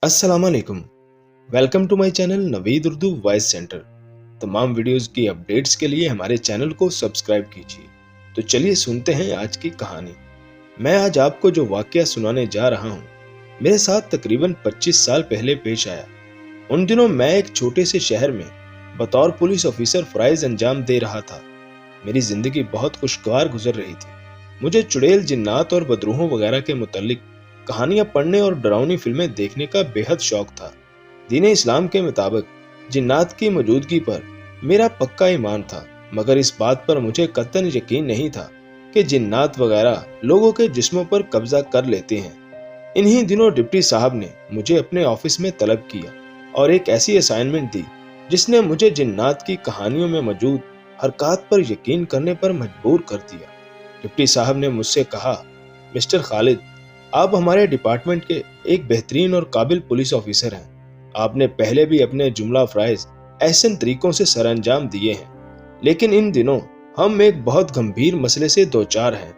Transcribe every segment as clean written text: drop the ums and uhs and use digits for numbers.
अस्सलाम वालेकुम। Welcome to my channel Naveed Urdu voice centre. तमाम वीडियोस की अपडेट्स के लिए हमारे चैनल को सब्सक्राइब कीजिए। तो चलिए सुनते हैं आज की कहानी। मैं आज आपको जो वाकया सुनाने जा रहा हूँ मेरे साथ तकरीबन 25 साल पहले पेश आया। उन दिनों मैं एक छोटे से शहर में बतौर पुलिस ऑफिसर फराइज अंजाम दे रहा था। मेरी जिंदगी बहुत खुशगवार गुजर रही थी। मुझे चुड़ैल, जिन्नात और बदरूहों वगैरह के मुतालिक कहानियां पढ़ने और डरावनी फिल्में देखने का बेहद शौक था। दीन इस्लाम के मुताबिक जिन्नात की मौजूदगी पर मेरा पक्का ईमान था, मगर इस बात पर मुझे कतई यकीन नहीं था कि जिन्नात वगैरह लोगों के जिस्मों पर कब्जा कर लेते हैं। इन्हीं दिनों डिप्टी साहब ने मुझे अपने ऑफिस में तलब किया और एक ऐसी असाइनमेंट दी जिसने मुझे जिन्नात की कहानियों में मौजूद हरकत पर यकीन करने पर मजबूर कर दिया। डिप्टी साहब ने मुझसे कहा, मिस्टर खालिद, आप हमारे डिपार्टमेंट के एक बेहतरीन और काबिल पुलिस ऑफिसर हैं। आपने पहले भी अपने जुमला फ्राइज ऐसे तरीकों से सरअंजाम दिए हैं, लेकिन इन दिनों हम एक बहुत गंभीर मसले से दो चार हैं।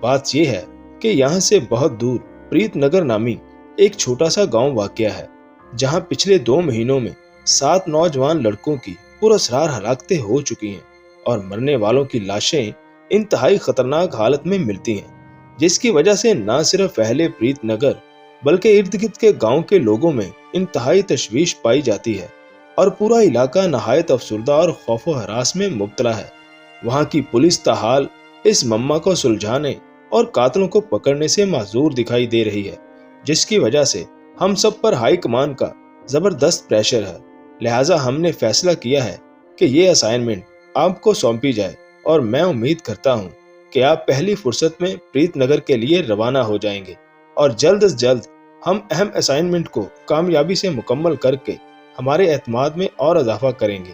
बात यह है कि यहाँ से बहुत दूर प्रीतनगर नामी एक छोटा सा गांव वाक़या है, जहाँ पिछले 2 महीनों में 7 नौजवान लड़कों की पुरअसरार हलाकतें हो चुकी हैं और मरने वालों की लाशें इंतहाई खतरनाक हालत में मिलती हैं, जिसकी वजह से न सिर्फ अहले प्रीतनगर बल्कि इर्द गिर्द के गांव के लोगों में इंतहाई तशवीश पाई जाती है और पूरा इलाका नहायत अफसुर्दा और खौफ व हरास में मुब्तला है। वहां की पुलिस ताहाल इस मम्मा को सुलझाने और कातिलों को पकड़ने से माजूर दिखाई दे रही है, जिसकी वजह से हम सब पर हाई कमान का जबरदस्त प्रेशर है। लिहाजा हमने फैसला किया है कि ये असाइनमेंट आपको सौंपी जाए और मैं उम्मीद करता हूँ कि आप पहली फुर्सत में प्रीतनगर के लिए रवाना हो जाएंगे और जल्द से जल्द हम अहम असाइनमेंट को कामयाबी से मुकम्मल करके हमारे एतमाद में और इजाफा करेंगे।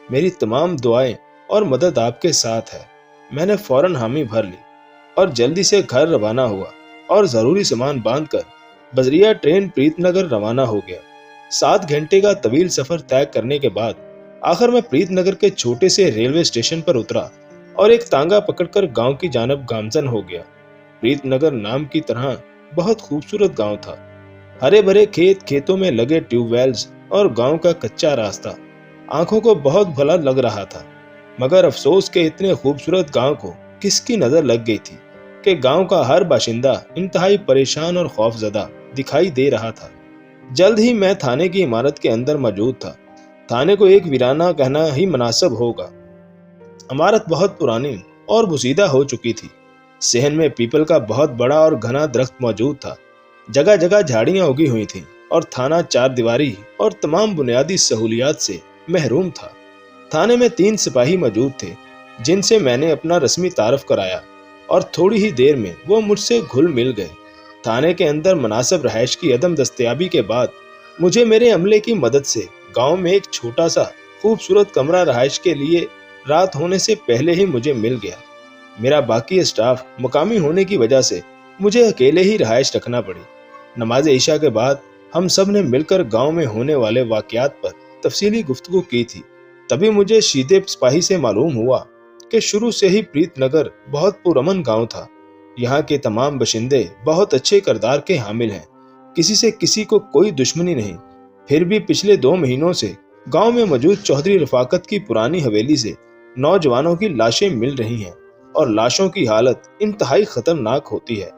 मेरी तमाम दुआएं और मदद आपके साथ है। मैंने फौरन हामी भर ली और जल्दी से घर रवाना हुआ और जरूरी सामान बांधकर बजरिया ट्रेन प्रीतनगर रवाना हो गया। 7 घंटे का तवील सफर तय करने के बाद आखिर मैं प्रीतनगर के छोटे से रेलवे स्टेशन पर उतरा और एक तांगा पकड़कर गांव की जानब गामजन हो गया। प्रीतनगर नाम की तरह बहुत खूबसूरत गांव था। हरे भरे खेत, खेतों में लगे ट्यूबवेल्स और गांव का कच्चा रास्ता आंखों को बहुत भला लग रहा था। मगर अफसोस के इतने खूबसूरत गांव को किसकी नजर लग गई थी कि गांव का हर बाशिंदा इंतहाई परेशान और खौफजदा दिखाई दे रहा था। जल्द ही मैं थाने की इमारत के अंदर मौजूद था। थाने को एक वीराना कहना ही मुनासिब होगा। इमारत बहुत पुरानी और बुसीदा हो चुकी थी। सहन में पीपल का बहुत बड़ा और घना दरख्त मौजूद था। जगह जगह झाड़ियां उगी हुई थीं और थाना 4 दीवारी और तमाम बुनियादी सहूलियात से महरूम था। थाने में 3 सिपाही मौजूद थे जिनसे मैंने अपना रस्मी तारफ कराया और थोड़ी ही देर में वो मुझसे घुल मिल गए। थाने के अंदर मुनासिब रहायश की अदम दस्तयाबी के बाद मुझे मेरे अमले की मदद से गांव में एक छोटा सा खूबसूरत कमरा रहायश के लिए रात होने से पहले ही मुझे मिल गया। मेरा बाकी स्टाफ मुकामी होने की वजह से मुझे अकेले ही रहायश रखना पड़ी। नमाज इशा के बाद हम सब ने मिलकर गांव में होने वाले वाकयात पर तफसीली गुफ्तगू की थी। तभी मुझे सीधे सिपाही से मालूम हुआ कि शुरू से ही प्रीतनगर बहुत पुरअमन गांव था। यहाँ के तमाम बशिंदे बहुत अच्छे किरदार के हामिल हैं। किसी से किसी को कोई दुश्मनी नहीं। फिर भी पिछले 2 महीनों से गांव में मौजूद चौधरी रफाकत की पुरानी हवेली से नौजवानों की लाशें मिल रही हैं और लाशों की हालत इंतहाई खतरनाक होती है।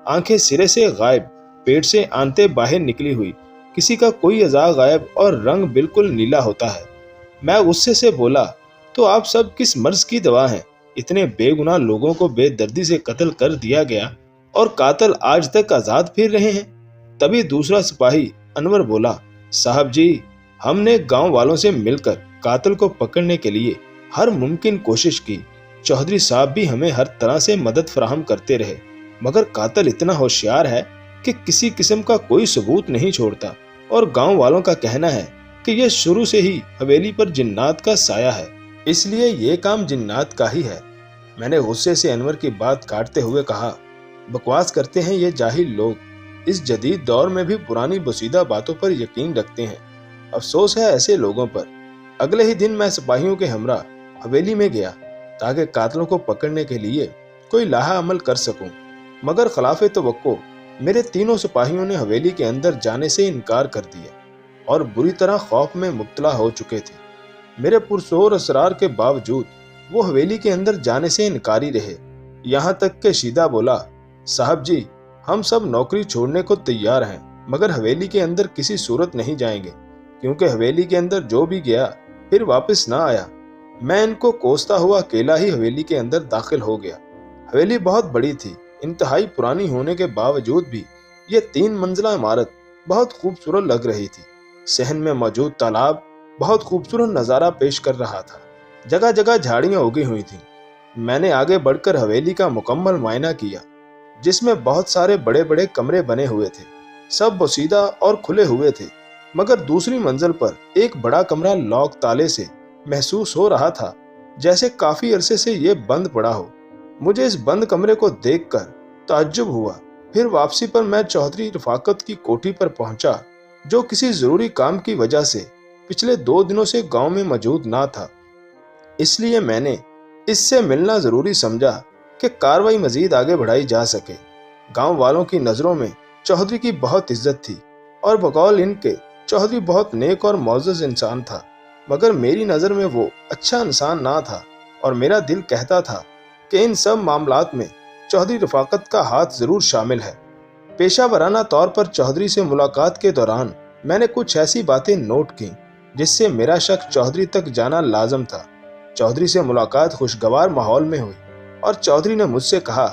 आंखें सिरे से गायब, पेट से आंतें बाहर निकली हुई, किसी का कोई अज़ा गायब और रंग बिल्कुल नीला होता है। मैं गुस्से से बोला, तो आप सब किस मर्ज की दवा हैं? इतने बेगुनाह लोगों को बेदर्दी से कत्ल कर दिया गया और कातिल आज तक आजाद फिर रहे हैं। तभी दूसरा सिपाही अनवर बोला, साहब जी, हमने गांव वालों से मिलकर कातिल को पकड़ने के लिए हर मुमकिन कोशिश की। चौधरी साहब भी हमें हर तरह से मदद फराहम करते रहे, मगर कातिल इतना होशियार है कि किसी किस्म का कोई सबूत नहीं छोड़ता और गांव वालों का कहना है कि यह शुरू से ही हवेली पर जिन्नात का साया है, इसलिए ये काम जिन्नात का ही है। मैंने गुस्से से अनवर की बात काटते हुए कहा, बकवास करते हैं ये जाहिल लोग। इस जदीद दौर में भी पुरानी बसीदा बातों पर यकीन रखते हैं। अफसोस है ऐसे लोगों पर। अगले ही दिन मैं सिपाहियों के हमरा हवेली में गया ताकि कातिलों को पकड़ने के लिए कोई लाहा अमल कर सकूं, मगर खिलाफ तवक्को मेरे तीनों सिपाहियों ने हवेली के अंदर जाने से इनकार कर दिया और बुरी तरह खौफ में मुब्तला हो चुके थे। मेरे पुरजोर असरार के बावजूद वो हवेली के अंदर जाने से इनकारी रहे। यहाँ तक कि शीदा बोला, साहब जी, हम सब नौकरी छोड़ने को तैयार हैं, मगर हवेली के अंदर किसी सूरत नहीं जाएंगे, क्योंकि हवेली के अंदर जो भी गया फिर वापस ना आया। मैं इनको कोसता हुआ अकेला ही हवेली के अंदर दाखिल हो गया। हवेली बहुत बड़ी थी। इंतहाई पुरानी होने के बावजूद भी ये 3 मंजिला इमारत बहुत खूबसूरत लग रही थी। सहन में मौजूद तालाब बहुत खूबसूरत नज़ारा पेश कर रहा था। जगह जगह झाड़ियाँ उगी हुई थीं। मैंने आगे बढ़कर हवेली का मुकम्मल मुआयना किया, जिसमें बहुत सारे बड़े बड़े कमरे बने हुए थे। सब बोसीदा और खुले हुए थे, मगर दूसरी मंजिल पर एक बड़ा कमरा लॉक ताले से महसूस हो रहा था, जैसे काफी अरसे से ये बंद पड़ा हो। मुझे इस बंद कमरे को देखकर ताज्जुब हुआ। फिर वापसी पर मैं चौधरी रफाकत की कोठी पर पहुंचा, जो किसी जरूरी काम की वजह से पिछले 2 दिनों से गांव में मौजूद ना था। इसलिए मैंने इससे मिलना जरूरी समझा कि कार्रवाई मजीद आगे बढ़ाई जा सके। गांव वालों की नज़रों में चौधरी की बहुत इज्जत थी और बकौल इनके चौधरी बहुत नेक और मोअज़्ज़ज़ इंसान था, मगर मेरी नज़र में वो अच्छा इंसान ना था और मेरा दिल कहता था कि इन सब मामलात में चौधरी रफाकत का हाथ ज़रूर शामिल है। पेशा वराना तौर पर चौधरी से मुलाकात के दौरान मैंने कुछ ऐसी बातें नोट की जिससे मेरा शक चौधरी तक जाना लाजम था। चौधरी से मुलाकात खुशगवार माहौल में हुई और चौधरी ने मुझसे कहा,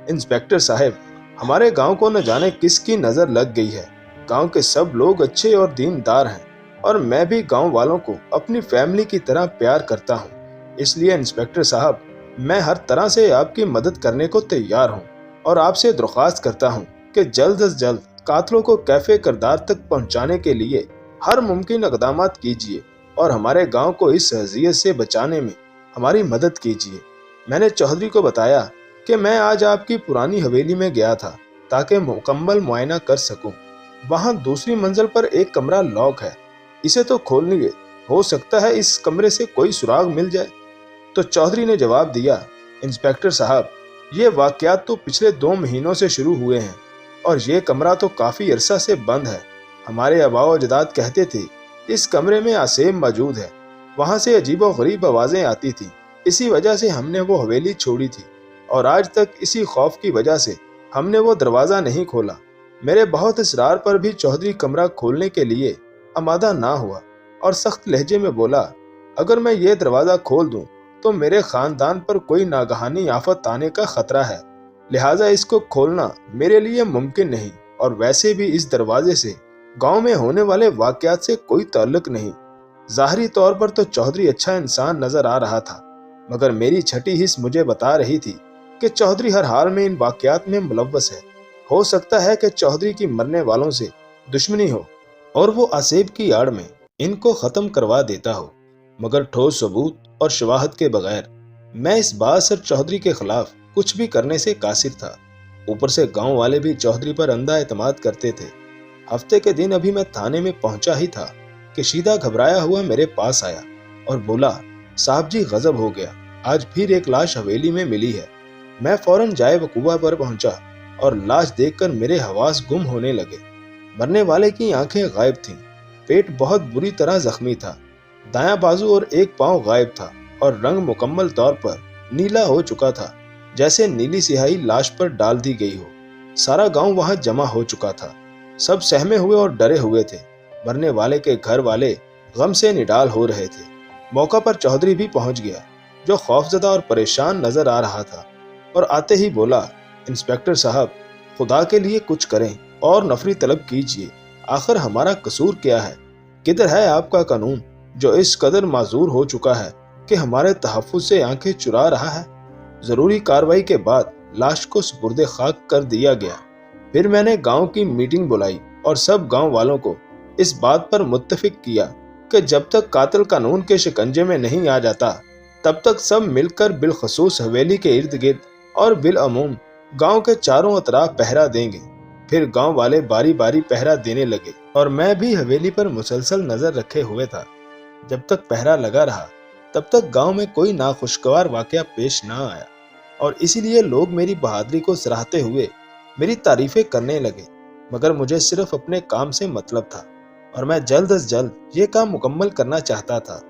इंस्पेक्टर साहब, हमारे गांव को न जाने किसकी नज़र लग गई है। गांव के सब लोग अच्छे और दीनदार हैं और मैं भी गांव वालों को अपनी फैमिली की तरह प्यार करता हूं। इसलिए इंस्पेक्टर साहब, मैं हर तरह से आपकी मदद करने को तैयार हूं और आपसे दरख्वास्त करता हूं कि जल्द से जल्द कातलों को कैफे करदार तक पहुंचाने के लिए हर मुमकिन इक़दामात कीजिए और हमारे गांव को इस अज़ियत से बचाने में हमारी मदद कीजिए। मैंने चौधरी को बताया कि मैं आज आपकी पुरानी हवेली में गया था ताकि मुकम्मल मुआयना कर सकूं। वहां दूसरी मंजिल पर एक कमरा लॉक है, इसे तो खोलिए, हो सकता है इस कमरे से कोई सुराग मिल जाए। तो चौधरी ने जवाब दिया, इंस्पेक्टर साहब, ये वाक़यात तो पिछले 2 महीनों से शुरू हुए हैं और ये कमरा तो काफ़ी अरसा से बंद है। हमारे आबाओ अजदाद कहते थे इस कमरे में आसेम मौजूद है, वहाँ से अजीबो गरीब आवाज़ें आती थी। इसी वजह से हमने वो हवेली छोड़ी थी और आज तक इसी खौफ की वजह से हमने वो दरवाज़ा नहीं खोला। मेरे बहुत इसरार पर भी चौधरी कमरा खोलने के लिए आमादा ना हुआ और सख्त लहजे में बोला, अगर मैं ये दरवाज़ा खोल दूं तो मेरे ख़ानदान पर कोई नागहानी आफत आने का ख़तरा है, लिहाजा इसको खोलना मेरे लिए मुमकिन नहीं। और वैसे भी इस दरवाजे से गांव में होने वाले वाक़यात से कोई ताल्लुक नहीं। ज़ाहरी तौर पर तो चौधरी अच्छा इंसान नज़र आ रहा था, मगर मेरी छठी हिस्स मुझे बता रही थी कि चौधरी हर हाल में इन वाक़यात में मुलव्वस है। हो सकता है कि चौधरी की मरने वालों से दुश्मनी हो और वो आसेब की आड़ में इनको ख़त्म करवा देता हो, मगर ठोस सबूत और शवाहद के बगैर मैं इस बासर चौधरी के खिलाफ कुछ भी करने से कासिर था। ऊपर से गांव वाले भी चौधरी पर अंधा एतमाद करते थे। हफ्ते के दिन अभी मैं थाने में पहुंचा ही था कि शीदा घबराया हुआ मेरे पास आया और बोला, साहब जी, गजब हो गया, आज फिर एक लाश हवेली में मिली है। मैं फौरन जाए वकूआ पर पहुंचा और लाश देखकर मेरे हवास गुम होने लगे। मरने वाले की आंखें गायब थीं, पेट बहुत बुरी तरह जख्मी था, दायां बाजू और एक पांव गायब था और रंग मुकम्मल तौर पर नीला हो चुका था, जैसे नीली स्याही लाश पर डाल दी गई हो। सारा गांव वहां जमा हो चुका था। सब सहमे हुए और डरे हुए थे। मरने वाले के घर वाले गम से निडाल हो रहे थे। मौका पर चौधरी भी पहुंच गया, जो खौफजदा और परेशान नजर आ रहा था, और आते ही बोला, इंस्पेक्टर साहब, खुदा के लिए कुछ करें और नफरी तलब कीजिए। आखिर हमारा कसूर क्या है? किधर है आपका कानून जो इस कदर माजूर हो चुका है कि हमारे तहफ़्फ़ुज़ से आंखें चुरा रहा है? जरूरी कार्रवाई के बाद लाश को सुपुर्दे खाक कर दिया गया। फिर मैंने गांव की मीटिंग बुलाई और सब गांव वालों को इस बात पर मुत्तफिक किया कि जब तक कातिल कानून के शिकंजे में नहीं आ जाता, तब तक सब मिलकर बिलखसूस हवेली के इर्द गिर्द और बिलअमूम गांव के चारों अतराफ पहरा देंगे। फिर गांव वाले बारी बारी पहरा देने लगे और मैं भी हवेली पर मुसलसल नजर रखे हुए था। जब तक पहरा लगा रहा, तब तक गांव में कोई नाखुशगवार वाकया पेश ना आया और इसीलिए लोग मेरी बहादुरी को सराहते हुए मेरी तारीफें करने लगे, मगर मुझे सिर्फ अपने काम से मतलब था और मैं जल्द अज जल्द ये काम मुकम्मल करना चाहता था।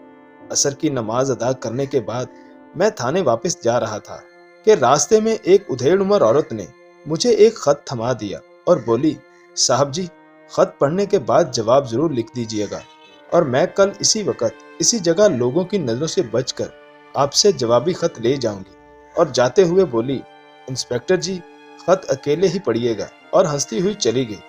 असर की नमाज अदा करने के बाद मैं थाने वापस जा रहा था कि रास्ते में एक उधेड़ उम्र औरत ने मुझे एक खत थमा दिया और बोली, साहब जी, खत पढ़ने के बाद जवाब जरूर लिख दीजिएगा और मैं कल इसी वक्त इसी जगह लोगों की नजरों से बचकर आपसे जवाबी खत ले जाऊंगी। और जाते हुए बोली, इंस्पेक्टर जी, खत अकेले ही पढ़िएगा, और हंसती हुई चली गई।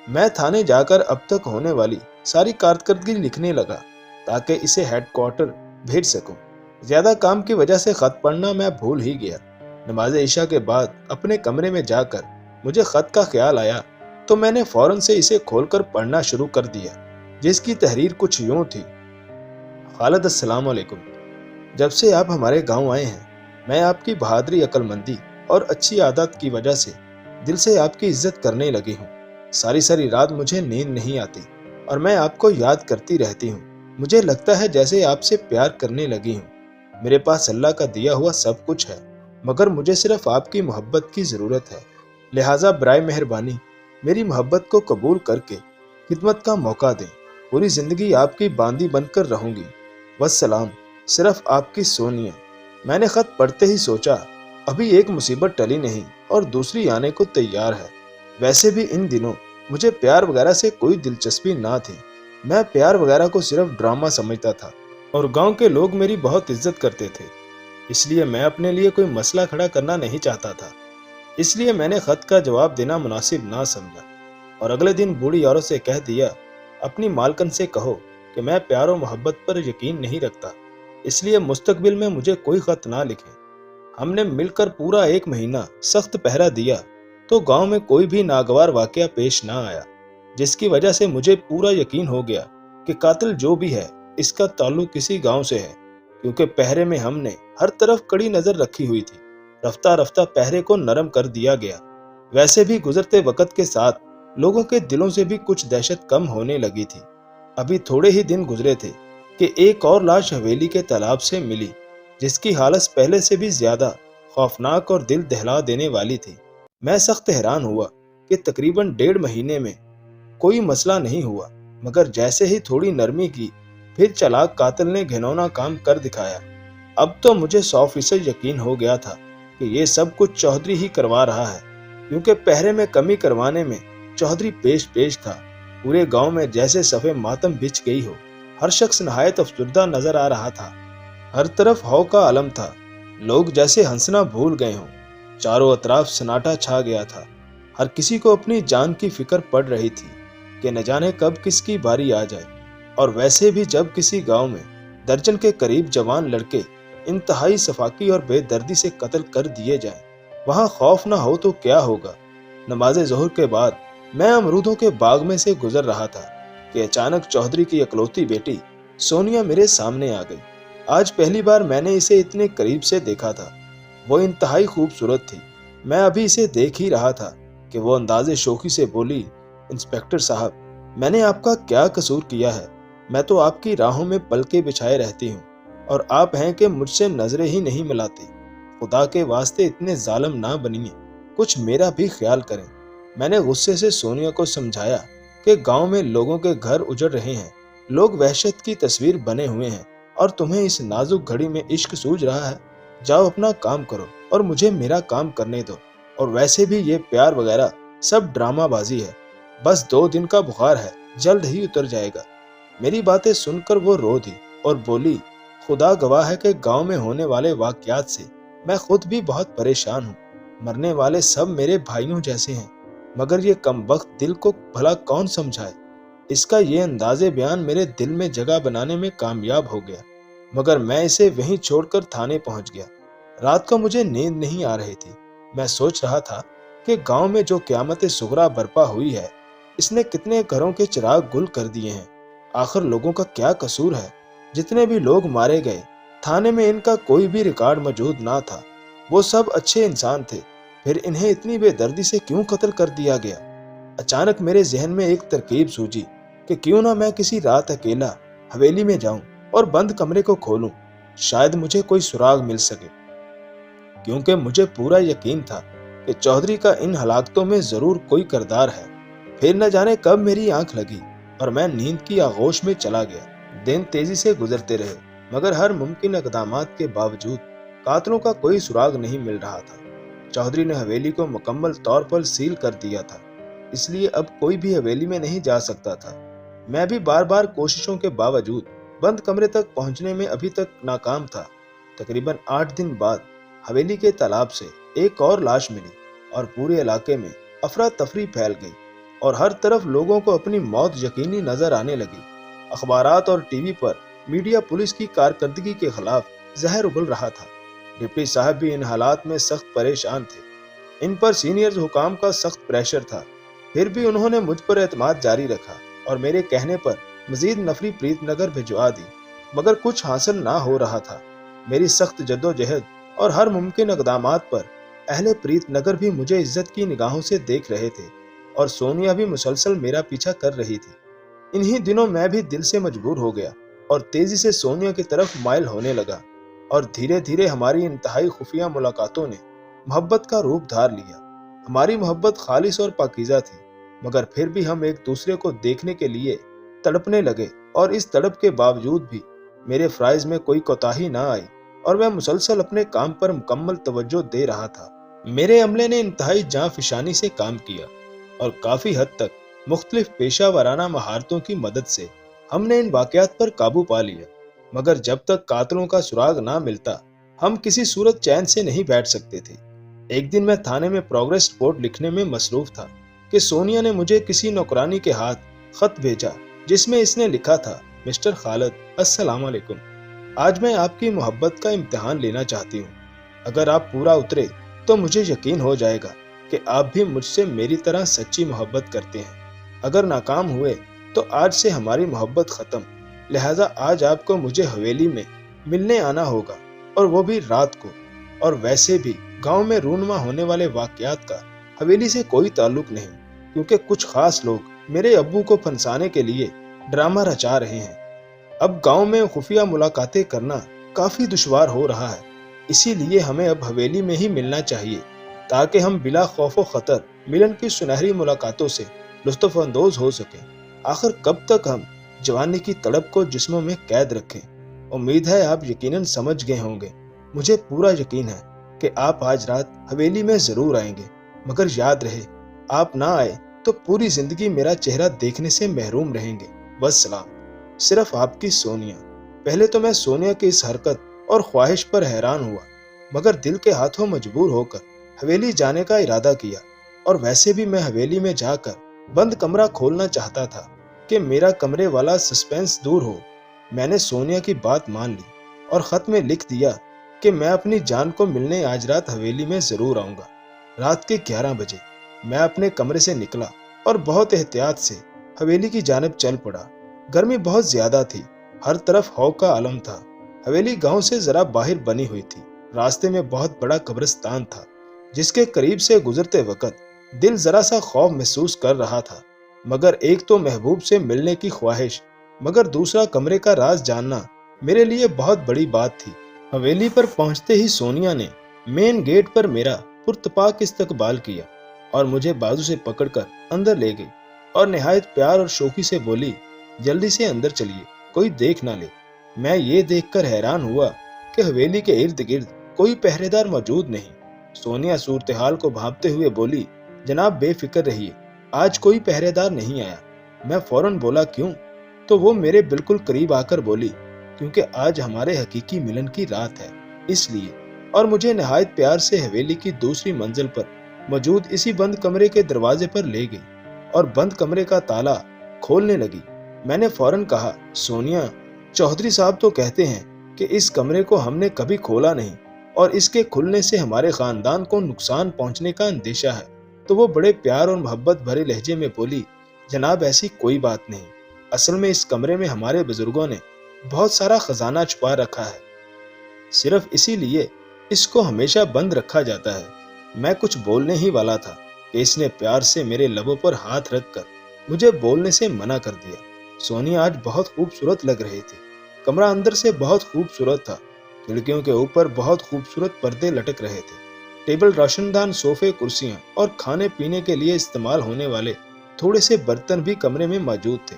मैं थाने जाकर अब तक होने वाली सारी कारकर्दगी लिखने लगा ताकि इसे हेडक्वार्टर भेज सकूं। ज्यादा काम की वजह से खत पढ़ना मैं भूल ही गया। नमाज इशा के बाद अपने कमरे में जाकर मुझे खत का ख्याल आया तो मैंने फौरन से इसे खोलकर पढ़ना शुरू कर दिया, जिसकी तहरीर कुछ यूं थी। खालिद, अस्सलाम वालेकुम। जब से आप हमारे गांव आए हैं, मैं आपकी बहादुरी, अक्लमंदी और अच्छी आदत की वजह से दिल से आपकी इज्जत करने लगी हूँ। सारी सारी रात मुझे नींद नहीं आती और मैं आपको याद करती रहती हूँ। मुझे लगता है जैसे आपसे प्यार करने लगी हूँ। मेरे पास अल्लाह का दिया हुआ सब कुछ है, मगर मुझे सिर्फ आपकी मोहब्बत की ज़रूरत है। लिहाजा बराए मेहरबानी मेरी मोहब्बत को कबूल करके खिदमत का मौका दें। पूरी ज़िंदगी आपकी बांदी बनकर रहूँगी। वस्सलाम, सिर्फ आपकी सोनिया। मैंने खत पढ़ते ही सोचा, अभी एक मुसीबत टली नहीं और दूसरी आने को तैयार है। वैसे भी इन दिनों मुझे प्यार वगैरह से कोई दिलचस्पी ना थी। मैं प्यार वगैरह को सिर्फ ड्रामा समझता था और गांव के लोग मेरी बहुत इज्जत करते थे, इसलिए मैं अपने लिए कोई मसला खड़ा करना नहीं चाहता था। इसलिए मैंने खत का जवाब देना मुनासिब ना समझा और अगले दिन बूढ़ी औरत से कह दिया, अपनी मालकन से कहो कि मैं प्यार और मोहब्बत पर यकीन नहीं रखता, इसलिए मुस्तकबिल में मुझे कोई खत ना लिखें। हमने मिलकर पूरा 1 महीना सख्त पहरा दिया तो गांव में कोई भी नागवार वाकया पेश ना आया, जिसकी वजह से मुझे पूरा यकीन हो गया कि कातिल जो भी है इसका ताल्लुक किसी गांव से है, क्योंकि पहरे में हमने हर तरफ कड़ी नजर रखी हुई थी। रफ्ता रफ्ता पहरे को नरम कर दिया गया। वैसे भी गुजरते वक्त के साथ लोगों के दिलों से भी कुछ दहशत कम होने लगी थी। अभी थोड़े ही दिन गुजरे थे कि एक और लाश हवेली के तालाब से मिली, जिसकी हालत पहले से भी ज्यादा खौफनाक और दिल दहला देने वाली थी। मैं सख्त हैरान हुआ कि तकरीबन 1.5 महीने में कोई मसला नहीं हुआ, मगर जैसे ही थोड़ी नरमी की, फिर चालाक कातिल ने घिनौना काम कर दिखाया। अब तो मुझे 100% यकीन हो गया था कि ये सब कुछ चौधरी ही करवा रहा है, क्योंकि पहरे में कमी करवाने में चौधरी पेश था। पूरे गांव में जैसे सफ़े मातम बिछ गई हो। हर शख्स नहायत अफसरदा नजर आ रहा था। हर तरफ हौ का आलम था। लोग जैसे हंसना भूल गए हों। चारों अतराफ सन्नाटा छा गया था। हर किसी को अपनी जान की फिक्र पड़ रही थी कि न जाने कब किसकी बारी आ जाए। और वैसे भी जब किसी गांव में दर्जन के करीब जवान लड़के इंतहाई सफाकी और बेदर्दी से कत्ल कर दिए जाएं, वहां खौफ ना हो तो क्या होगा। नमाज ज़ोहर के बाद मैं अमरूदों के बाग में से गुजर रहा था कि अचानक चौधरी की इकलौती बेटी सोनिया मेरे सामने आ गई। आज पहली बार मैंने इसे इतने करीब से देखा था। वो इंतहाई खूबसूरत थी। मैं अभी इसे देख ही रहा था कि वो अंदाजे शोखी से बोली, इंस्पेक्टर साहब, मैंने आपका क्या कसूर किया है? मैं तो आपकी राहों में पलके बिछाए रहती हूँ और आप हैं कि मुझसे नजरें ही नहीं मिलाती। खुदा के वास्ते इतने जालिम ना बनिए, कुछ मेरा भी ख्याल करें। मैंने गुस्से से सोनिया को समझाया कि गांव में लोगों के घर उजड़ रहे हैं, लोग वहशत की तस्वीर बने हुए हैं और तुम्हें इस नाजुक घड़ी में इश्क सूझ रहा है। जाओ अपना काम करो और मुझे मेरा काम करने दो। और वैसे भी ये प्यार वगैरह सब ड्रामा बाजी है। बस 2 दिन का बुखार है, जल्द ही उतर जाएगा। मेरी बातें सुनकर वो रो दी और बोली, खुदा गवाह है कि गांव में होने वाले वाकयात से मैं खुद भी बहुत परेशान हूँ। मरने वाले सब मेरे भाइयों जैसे हैं, मगर ये कमबख्त दिल को भला कौन समझाए। इसका ये अंदाजे बयान मेरे दिल में जगह बनाने में कामयाब हो गया, मगर मैं इसे वहीं छोड़कर थाने पहुंच गया। रात को मुझे नींद नहीं आ रही थी। मैं सोच रहा था कि गांव में जो क़यामत सुगरा बर्पा हुई है, इसने कितने घरों के चिराग गुल कर दिए हैं। आखिर लोगों का क्या कसूर है? जितने भी लोग मारे गए, थाने में इनका कोई भी रिकॉर्ड मौजूद ना था। वो सब अच्छे इंसान थे, फिर इन्हें इतनी बेदर्दी से क्यों कत्ल कर दिया गया? अचानक मेरे जहन में एक तरकीब सूझी कि क्यों ना मैं किसी रात अकेला हवेली में जाऊं और बंद कमरे को खोलूं। शायद मुझे कोई सुराग मिल सके, क्योंकि मुझे पूरा यकीन था कि चौधरी का इन हलाकतों में जरूर कोई किरदार है। फिर न जाने कब मेरी आंख लगी और मैं नींद की आगोश में चला गया। दिन तेजी से गुजरते रहे, मगर हर मुमकिन इक़दामात के बावजूद कातिलों का कोई सुराग नहीं मिल रहा था। चौधरी ने हवेली को मुकम्मल तौर पर सील कर दिया था, इसलिए अब कोई भी हवेली में नहीं जा सकता था। मैं भी बार बार कोशिशों के बावजूद बंद कमरे तक पहुंचने में अभी तक नाकाम था। तकरीबन 8 दिन बाद हवेली के तालाब से एक और लाश मिली और पूरे इलाके में अफरा तफरी फैल गई और हर तरफ लोगों को अपनी मौत यकीनी नजर आने लगी। अखबारात और टीवी पर मीडिया पुलिस की कारकर्दगी के खिलाफ जहर उगल रहा था। डिप्टी साहब भी इन हालात में सख्त परेशान थे। इन पर सीनियर हुकाम का सख्त प्रेशर था। फिर भी उन्होंने मुझ पर एतमाद जारी रखा और मेरे कहने पर मजीद नफरी प्रीतनगर भिजवा दी, मगर कुछ हासिल ना हो रहा था। मेरी सख्त जद्दोजहद और हर मुमकिन इक़दामात पर अहले प्रीतनगर भी मुझे इज्जत की निगाहों से देख रहे थे और सोनिया भी मुसलसल मेरा पीछा कर रही थी। इन्हीं दिनों मैं भी दिल से मजबूर हो गया और तेजी से सोनिया की तरफ माइल होने लगा और धीरे धीरे हमारी इंतहाई खुफिया मुलाकातों ने मोहब्बत का रूप धार लिया। हमारी मोहब्बत खालिस और पाकीज़ा थी, मगर फिर भी हम एक दूसरे को देखने के लिए तड़पने लगे और इस तड़प के बावजूद भी मेरे फ़राइज़ में कोई कोताही ना आई और मैं मुसलसल अपने काम पर मुकम्मल तवज्जो दे रहा था। मेरे अमले ने इंतहाई जांफिशानी से काम किया और काफ़ी हद तक मुख्तलिफ पेशा वाराना महारतों की मदद से हमने इन वाक़यात पर काबू पा लिया। मगर जब तक कातिलों का सुराग ना मिलता, हम किसी सूरत चैन से नहीं बैठ सकते थे। एक दिन मैं थाने में प्रोग्रेस रिपोर्ट लिखने में मसरूफ था कि सोनिया ने मुझे किसी नौकरानी के हाथ खत भेजा, जिसमें इसने लिखा था, मिस्टर खालिद, अस्सलाम वालेकुम। आज मैं आपकी मोहब्बत का इम्तिहान लेना चाहती हूँ। अगर आप पूरा उतरे तो मुझे यकीन हो जाएगा कि आप भी मुझसे मेरी तरह सच्ची मोहब्बत करते हैं। अगर नाकाम हुए तो आज से हमारी मोहब्बत ख़त्म। लिहाजा आज आपको मुझे हवेली में मिलने आना होगा, और वो भी रात को। और वैसे भी गांव में रूनमा होने वाले वाक़यात का हवेली से कोई ताल्लुक नहीं, क्योंकि कुछ खास लोग मेरे अब्बू को फंसाने के लिए ड्रामा रचा रहे हैं। अब गांव में खुफिया मुलाकातें करना काफ़ी दुश्वार हो रहा है, इसीलिए हमें अब हवेली में ही मिलना चाहिए, ताकि हम बिला खौफ व ख़तर मिलन की सुनहरी मुलाकातों से लुत्फ़ अंदोज़ हो सकें। आखिर कब तक हम जवानी की तड़प को जिस्मों में कैद रखें। उम्मीद है आप यकीनन समझ गए होंगे। मुझे पूरा यकीन है कि आप आज रात हवेली में ज़रूर आएंगे, मगर याद रहे, आप ना आए तो पूरी ज़िंदगी मेरा चेहरा देखने से महरूम रहेंगे। वस्सलाम। सिर्फ आपकी सोनिया। पहले तो मैं सोनिया की इस हरकत और ख्वाहिश पर हैरान हुआ, मगर दिल के हाथों मजबूर होकर हवेली जाने का इरादा किया। और वैसे भी मैं हवेली में जाकर बंद कमरा खोलना चाहता था कि मेरा कमरे वाला सस्पेंस दूर हो। मैंने सोनिया की बात मान ली और ख़त में लिख दिया कि मैं अपनी जान को मिलने आज रात हवेली में ज़रूर आऊँगा। रात के 11 बजे मैं अपने कमरे से निकला और बहुत एहतियात से हवेली की जानिब चल पड़ा। गर्मी बहुत ज़्यादा थी, हर तरफ खौफ का आलम था। हवेली गांव से ज़रा बाहर बनी हुई थी। रास्ते में बहुत बड़ा कब्रिस्तान था, जिसके करीब से गुजरते वक्त दिल ज़रा सा खौफ महसूस कर रहा था। मगर एक तो महबूब से मिलने की ख्वाहिश, मगर दूसरा कमरे का राज जानना मेरे लिए बहुत बड़ी बात थी। हवेली पर पहुंचते ही सोनिया ने मेन गेट पर मेरा पुरतपाक इस्तकबाल किया और मुझे बाजू से पकड़कर अंदर ले गई और निहायत प्यार और शौकी से बोली, जल्दी से अंदर चलिए, कोई देख ना ले। मैं ये देखकर हैरान हुआ कि हवेली के इर्द गिर्द कोई पहरेदार मौजूद नहीं। सोनिया सूरत हाल को भांपते हुए बोली, जनाब बेफिक्र रहिए, आज कोई पहरेदार नहीं आया। मैं फौरन बोला, क्यों? तो वो मेरे बिल्कुल करीब आकर बोली, क्योंकि आज हमारे हकीकी मिलन की रात है, इसलिए। और मुझे निहायत प्यार से हवेली की दूसरी मंजिल पर मौजूद इसी बंद कमरे के दरवाजे पर ले गई और बंद कमरे का ताला खोलने लगी। मैंने फौरन कहा, सोनिया, चौधरी साहब तो कहते हैं कि इस कमरे को हमने कभी खोला नहीं और इसके खुलने से हमारे खानदान को नुकसान पहुंचने का अंदेशा है। तो वो बड़े प्यार और मोहब्बत भरे लहजे में बोली, जनाब ऐसी कोई बात नहीं। असल में इस कमरे में हमारे बुजुर्गों ने बहुत सारा खजाना छुपा रखा है, सिर्फ इसीलिए इसको हमेशा बंद रखा जाता है। मैं कुछ बोलने ही वाला था कि इसने प्यार से मेरे लबों पर हाथ रखकर मुझे बोलने से मना कर दिया। सोनिया आज बहुत खूबसूरत लग रही थी। कमरा अंदर से बहुत खूबसूरत था। खिड़कियों के ऊपर बहुत खूबसूरत पर्दे लटक रहे थे। टेबल, रोशनदान, सोफे, कुर्सियां और खाने पीने के लिए इस्तेमाल होने वाले थोड़े से बर्तन भी कमरे में मौजूद थे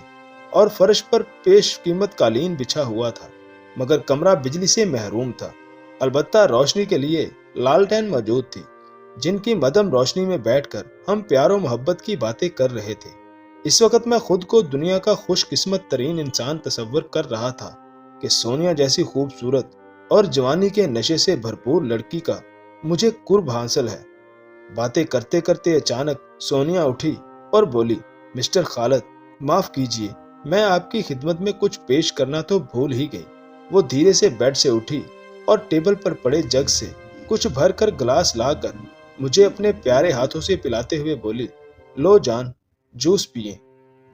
और फर्श पर पेश कीमत कालीन बिछा हुआ था, मगर कमरा बिजली से महरूम था। अलबत्ता रोशनी के लिए लालटेन मौजूद थी, जिनकी मदम रोशनी में बैठकर हम प्यार और मोहब्बत की बातें कर रहे थे। इस वक्त मैं खुद को दुनिया का खुशकिस्मत तरीन इंसान तस्वर कर रहा था कि सोनिया जैसी खूबसूरत और जवानी के नशे से भरपूर लड़की का मुझे कुर्ब हासिल है। बातें करते करते अचानक सोनिया उठी और बोली, मिस्टर खालिद, माफ कीजिए, मैं आपकी खिदमत में कुछ पेश करना तो भूल ही गई। वो धीरे से बेड से उठी और टेबल पर पड़े जग से कुछ भर कर गिलास लाकर मुझे अपने प्यारे हाथों से पिलाते हुए बोली, लो जान, जूस पिए।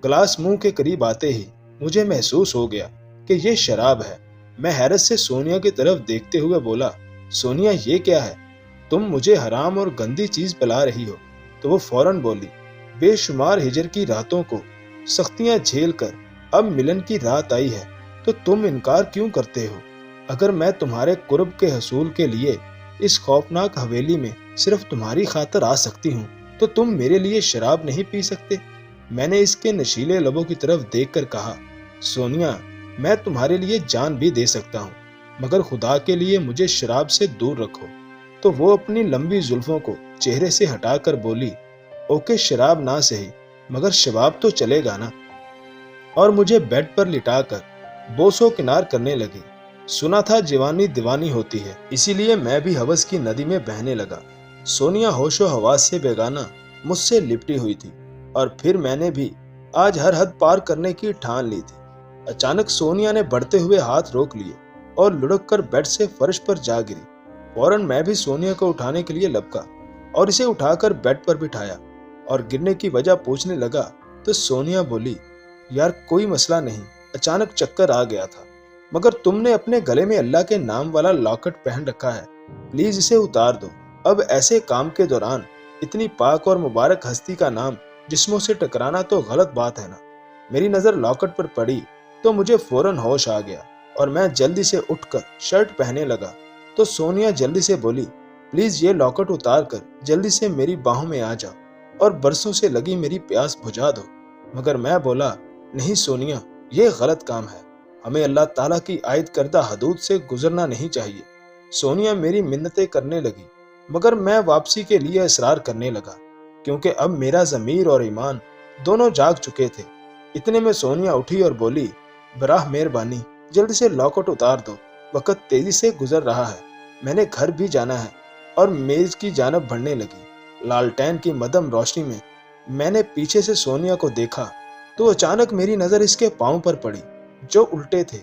गिलास मुंह के करीब आते ही मुझे महसूस हो गया कि ये शराब है। मैं हैरत से सोनिया की तरफ देखते हुए बोला, सोनिया, ये क्या है? तुम मुझे हराम और गंदी चीज पिला रही हो। तो वो फौरन बोली, बेशुमार हिजर की रातों को सख्तियां झेल कर अब मिलन की रात आई है, तो तुम इनकार क्यों करते हो? अगर मैं तुम्हारे कुर्ब के हसूल के लिए इस खौफनाक हवेली में सिर्फ तुम्हारी खातिर आ सकती हूँ, तो तुम मेरे लिए शराब नहीं पी सकते? मैंने इसके नशीले लबों की तरफ देखकर कहा, सोनिया, मैं तुम्हारे लिए जान भी दे सकता हूँ, मगर खुदा के लिए मुझे शराब से दूर रखो। तो वो अपनी लंबी जुल्फों को चेहरे से हटाकर बोली, ओके, शराब ना सही, मगर शबाब तो चलेगा ना। और मुझे बेड पर लिटाकर बोसो किनार करने लगी। सुना था जवानी दीवानी होती है, इसीलिए मैं भी हवस की नदी में बहने लगा। सोनिया होशो हवास से बेगाना मुझसे लिपटी हुई थी और फिर मैंने भी आज हर हद पार करने की ठान ली थी। अचानक सोनिया ने बढ़ते हुए हाथ रोक लिए और लुढ़क कर बेड से फर्श पर जा गिरी। फौरन मैं भी सोनिया को उठाने के लिए लपका और इसे उठाकर बेड पर बिठाया और गिरने की वजह पूछने लगा तो सोनिया बोली, यार कोई मसला नहीं, अचानक चक्कर आ गया था, मगर तुमने अपने गले में अल्लाह के नाम वाला लॉकेट पहन रखा है, प्लीज इसे उतार दो। अब ऐसे काम के दौरान इतनी पाक और मुबारक हस्ती का नाम जिस्मों से टकराना तो गलत बात है ना। मेरी नजर लॉकेट पर पड़ी तो मुझे फौरन होश आ गया और मैं जल्दी से उठकर शर्ट पहनने लगा तो सोनिया जल्दी से बोली, प्लीज ये लॉकेट उतार कर जल्दी से मेरी बाहों में आ जाओ और बरसों से लगी मेरी प्यास बुझा दो। मगर मैं बोला, नहीं सोनिया, ये गलत काम है, हमें अल्लाह ताला की आयद करदा हदूद से गुजरना नहीं चाहिए। सोनिया मेरी मिन्नतें करने लगी, मगर मैं वापसी के लिए इसरार करने लगा, क्योंकि अब मेरा ज़मीर और ईमान दोनों जाग चुके थे। इतने में सोनिया उठी और बोली, बराह मेहरबानी, जल्दी से लॉकेट उतार दो, वक्त तेजी से गुजर रहा है, मैंने घर भी जाना है। और मेज की जानब बढ़ने लगी। लालटेन की मदम रोशनी में मैंने पीछे से सोनिया को देखा तो अचानक मेरी नज़र इसके पाँव पर पड़ी, जो उल्टे थे।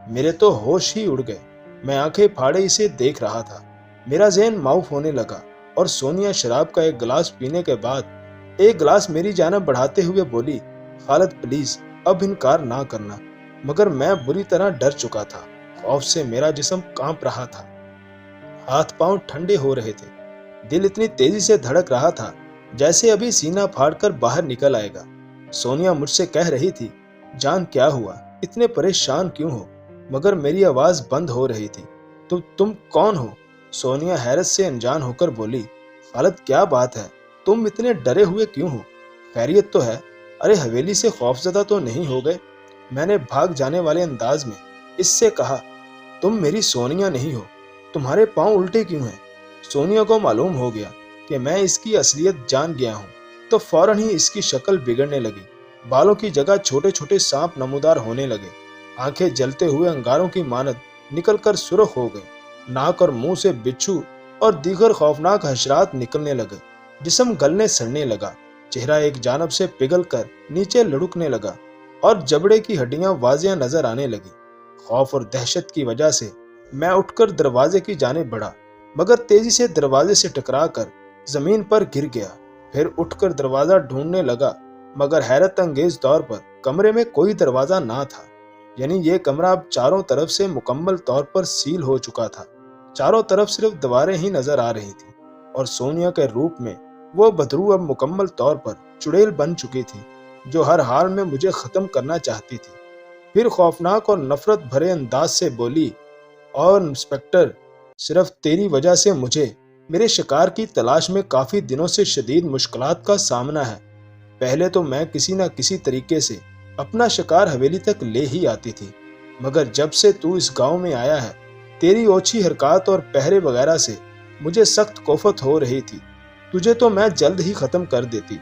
मेरे तो होश ही उड़ गए। मैं आंखें फाड़े इसे देख रहा था। मेरा ज़हन माऊफ होने लगा और सोनिया शराब का एक गिलास पीने के बाद एक गिलास मेरी जानब बढ़ाते हुए बोली, खालिद प्लीज अब इनकार ना करना। मगर मैं बुरी तरह डर चुका था। खौफ से मेरा जिस्म कांप रहा था, हाथ पांव ठंडे हो रहे थे, दिल इतनी तेजी से धड़क रहा था जैसे अभी सीना फाड़कर बाहर निकल आएगा। सोनिया मुझसे कह रही थी, जान क्या हुआ, इतने परेशान क्यों हो? मगर मेरी आवाज बंद हो रही थी। तो तुम कौन हो? सोनिया हैरत से अनजान होकर बोली, खालिद क्या बात है, तुम इतने डरे हुए क्यों हो? खैरियत तो है? अरे हवेली से खौफजदा तो नहीं हो गए? मैंने भाग जाने वाले अंदाज में इससे कहा, तुम मेरी सोनिया नहीं हो, तुम्हारे पांव उल्टे क्यों हैं? सोनिया को मालूम हो गया कि मैं इसकी असलियत जान गया हूँ, तो फौरन ही इसकी शक्ल बिगड़ने लगी। बालों की जगह छोटे छोटे सांप नमूदार होने लगे। आंखें जलते हुए अंगारों की मानद निकलकर सुर्ख हो गई। नाक और मुंह से बिच्छू और दीगर खौफनाक हशरात निकलने लगे। जिस्म गलने सड़ने लगा। चेहरा एक जानब से पिघल कर नीचे लुढ़कने लगा और जबड़े की हड्डियां वाजिया नजर आने लगी। खौफ और दहशत की वजह से मैं उठकर दरवाजे की जानिब बढ़ा, मगर तेजी से दरवाजे से टकरा कर जमीन पर गिर गया। फिर उठकर दरवाजा ढूंढने लगा, मगर हैरत अंगेज तौर पर कमरे में कोई दरवाजा ना था। यानी ये कमरा अब चारों तरफ से मुकम्मल तौर पर सील हो चुका था। चारों तरफ सिर्फ दीवारें ही नजर आ रही थी और सोनिया के रूप में वो बदरू अब मुकम्मल तौर पर चुड़ैल बन चुकी थी, जो हर हाल में मुझे खत्म करना चाहती थी। फिर खौफनाक और नफरत भरे अंदाज से बोली, और इंस्पेक्टर, सिर्फ तेरी वजह से मुझे میرے شکار کی تلاش میں کافی دنوں سے شدید مشکلات کا سامنا ہے۔ پہلے تو میں کسی نہ کسی طریقے سے اپنا شکار حویلی تک لے ہی آتی تھی، مگر جب سے تو اس گاؤں میں آیا ہے، تیری اوچھی حرکات اور پہرے وغیرہ سے مجھے سخت کوفت ہو رہی تھی۔ تجھے تو میں جلد ہی ختم کر دیتی،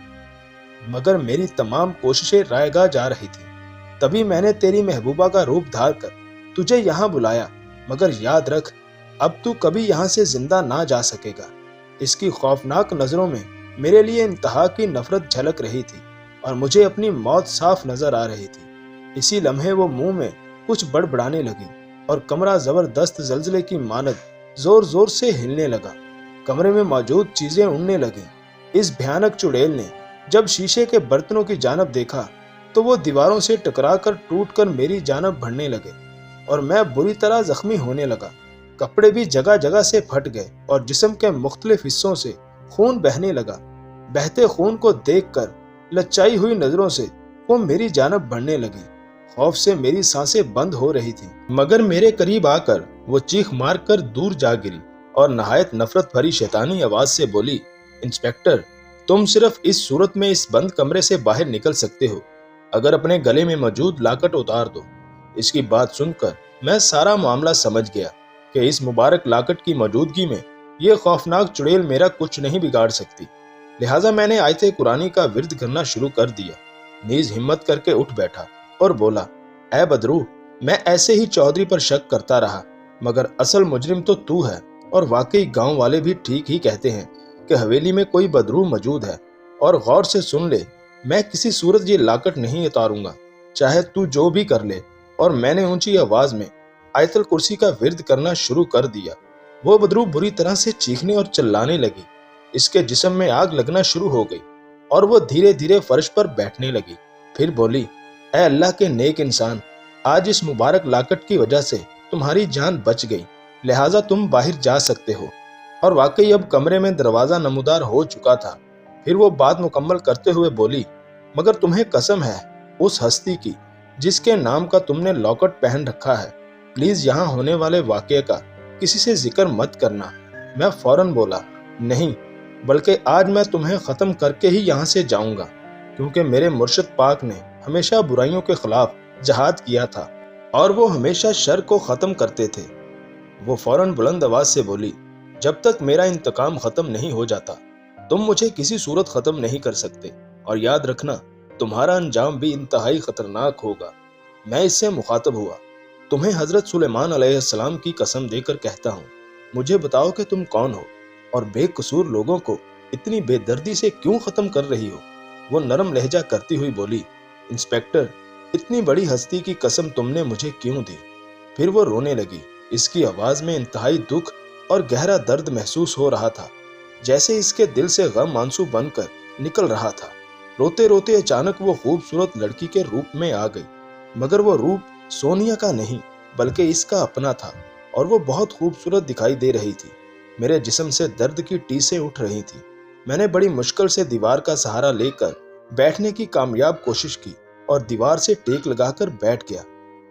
مگر میری تمام کوششیں رائے گاہ جا رہی تھی۔ تبھی میں نے تیری محبوبہ کا روپ دھار کر تجھے یہاں بلایا، مگر یاد رکھ اب تو کبھی یہاں سے زندہ نہ جا سکے گا۔ اس کی خوفناک نظروں میں میرے لیے انتہا کی نفرت جھلک رہی تھی اور مجھے اپنی موت صاف نظر آ رہی تھی۔ اسی لمحے وہ منہ میں کچھ بڑبڑانے لگی اور کمرہ زبردست زلزلے کی مانند زور زور سے ہلنے لگا۔ کمرے میں موجود چیزیں اڑنے لگیں۔ اس بھیانک چڑیل نے جب شیشے کے برتنوں کی جانب دیکھا تو وہ دیواروں سے ٹکرا کر ٹوٹ کر میری جانب بڑھنے لگے اور میں بری طرح زخمی ہونے لگا۔ کپڑے بھی جگہ جگہ سے پھٹ گئے اور جسم کے مختلف حصوں سے خون بہنے لگا۔ بہتے خون کو دیکھ کر لچائی ہوئی نظروں سے وہ میری جانب بڑھنے لگی۔ خوف سے میری سانسیں بند ہو رہی تھی، مگر میرے قریب آ کر وہ چیخ مار کر دور جا گری اور نہایت نفرت بھری شیطانی آواز سے بولی، انسپکٹر، تم صرف اس صورت میں اس بند کمرے سے باہر نکل سکتے ہو اگر اپنے گلے میں موجود لاکٹ اتار دو۔ اس کی بات سن کر میں سارا معاملہ سمجھ گیا کہ اس مبارک لاکٹ کی موجودگی میں یہ خوفناک چڑیل میرا کچھ نہیں بگاڑ سکتی، لہٰذا میں نے آیت قرآنی کا ورد کرنا شروع کر دیا۔ نیز ہمت کر کے اٹھ بیٹھا اور بولا، اے بدرو، میں ایسے ہی چودھری پر شک کرتا رہا، مگر اصل مجرم تو ہے، اور واقعی گاؤں والے بھی ٹھیک ہی کہتے ہیں کہ حویلی میں کوئی بدرو موجود ہے۔ اور غور سے سن لے، میں کسی صورت یہ لاکٹ نہیں اتاروں گا، چاہے تو جو بھی کر لے۔ اور میں نے اونچی آواز میں آیت الکرسی کا ورد کرنا شروع کر دیا۔ وہ بدرو بری طرح سے چیخنے اور چلانے لگی۔ اس کے جسم میں آگ لگنا شروع ہو گئی اور وہ دھیرے دھیرے فرش پر بیٹھنے لگی۔ پھر بولی، اے اللہ کے نیک انسان، آج اس مبارک لاکٹ کی وجہ سے تمہاری جان بچ گئی، لہٰذا تم باہر جا سکتے ہو۔ اور واقعی اب کمرے میں دروازہ نمودار ہو چکا تھا۔ پھر وہ بات مکمل کرتے ہوئے بولی، مگر تمہیں قسم ہے اس ہستی کی جس کے نام کا تم نے لاکٹ پہن رکھا ہے، پلیز یہاں ہونے والے واقعے کا کسی سے ذکر مت کرنا۔ میں فوراً بولا، نہیں، بلکہ آج میں تمہیں ختم کر کے ہی یہاں سے جاؤں گا، کیونکہ میرے مرشد پاک نے ہمیشہ برائیوں کے خلاف جہاد کیا تھا اور وہ ہمیشہ شر کو ختم کرتے تھے۔ وہ فوراً بلند آواز سے بولی، جب تک میرا انتقام ختم نہیں ہو جاتا تم مجھے کسی صورت ختم نہیں کر سکتے، اور یاد رکھنا تمہارا انجام بھی انتہائی خطرناک ہوگا۔ میں اس سے مخاطب ہوا، تمہیں حضرت سلیمان علیہ السلام کی قسم دے کر کہتا ہوں، مجھے بتاؤ کہ تم کون ہو اور بے قصور لوگوں کو اتنی بے دردی سے کیوں ختم کر رہی ہو؟ وہ نرم لہجہ کرتی ہوئی بولی، انسپکٹر، اتنی بڑی ہستی کی قسم تم نے مجھے کیوں دی؟ پھر وہ رونے لگی۔ اس کی آواز میں انتہائی دکھ اور گہرا درد محسوس ہو رہا تھا، جیسے اس کے دل سے غم آنسو بن کر نکل رہا تھا۔ روتے روتے اچانک وہ خوبصورت لڑکی کے روپ میں آ گئی، مگر وہ روپ سونیا کا نہیں بلکہ اس کا اپنا تھا، اور وہ بہت خوبصورت دکھائی دے رہی تھی۔ میرے جسم سے درد کی ٹیسیں اٹھ رہی تھی۔ میں نے بڑی مشکل سے دیوار کا سہارا لے کر بیٹھنے کی کامیاب کوشش کی اور دیوار سے ٹیک لگا کر بیٹھ گیا۔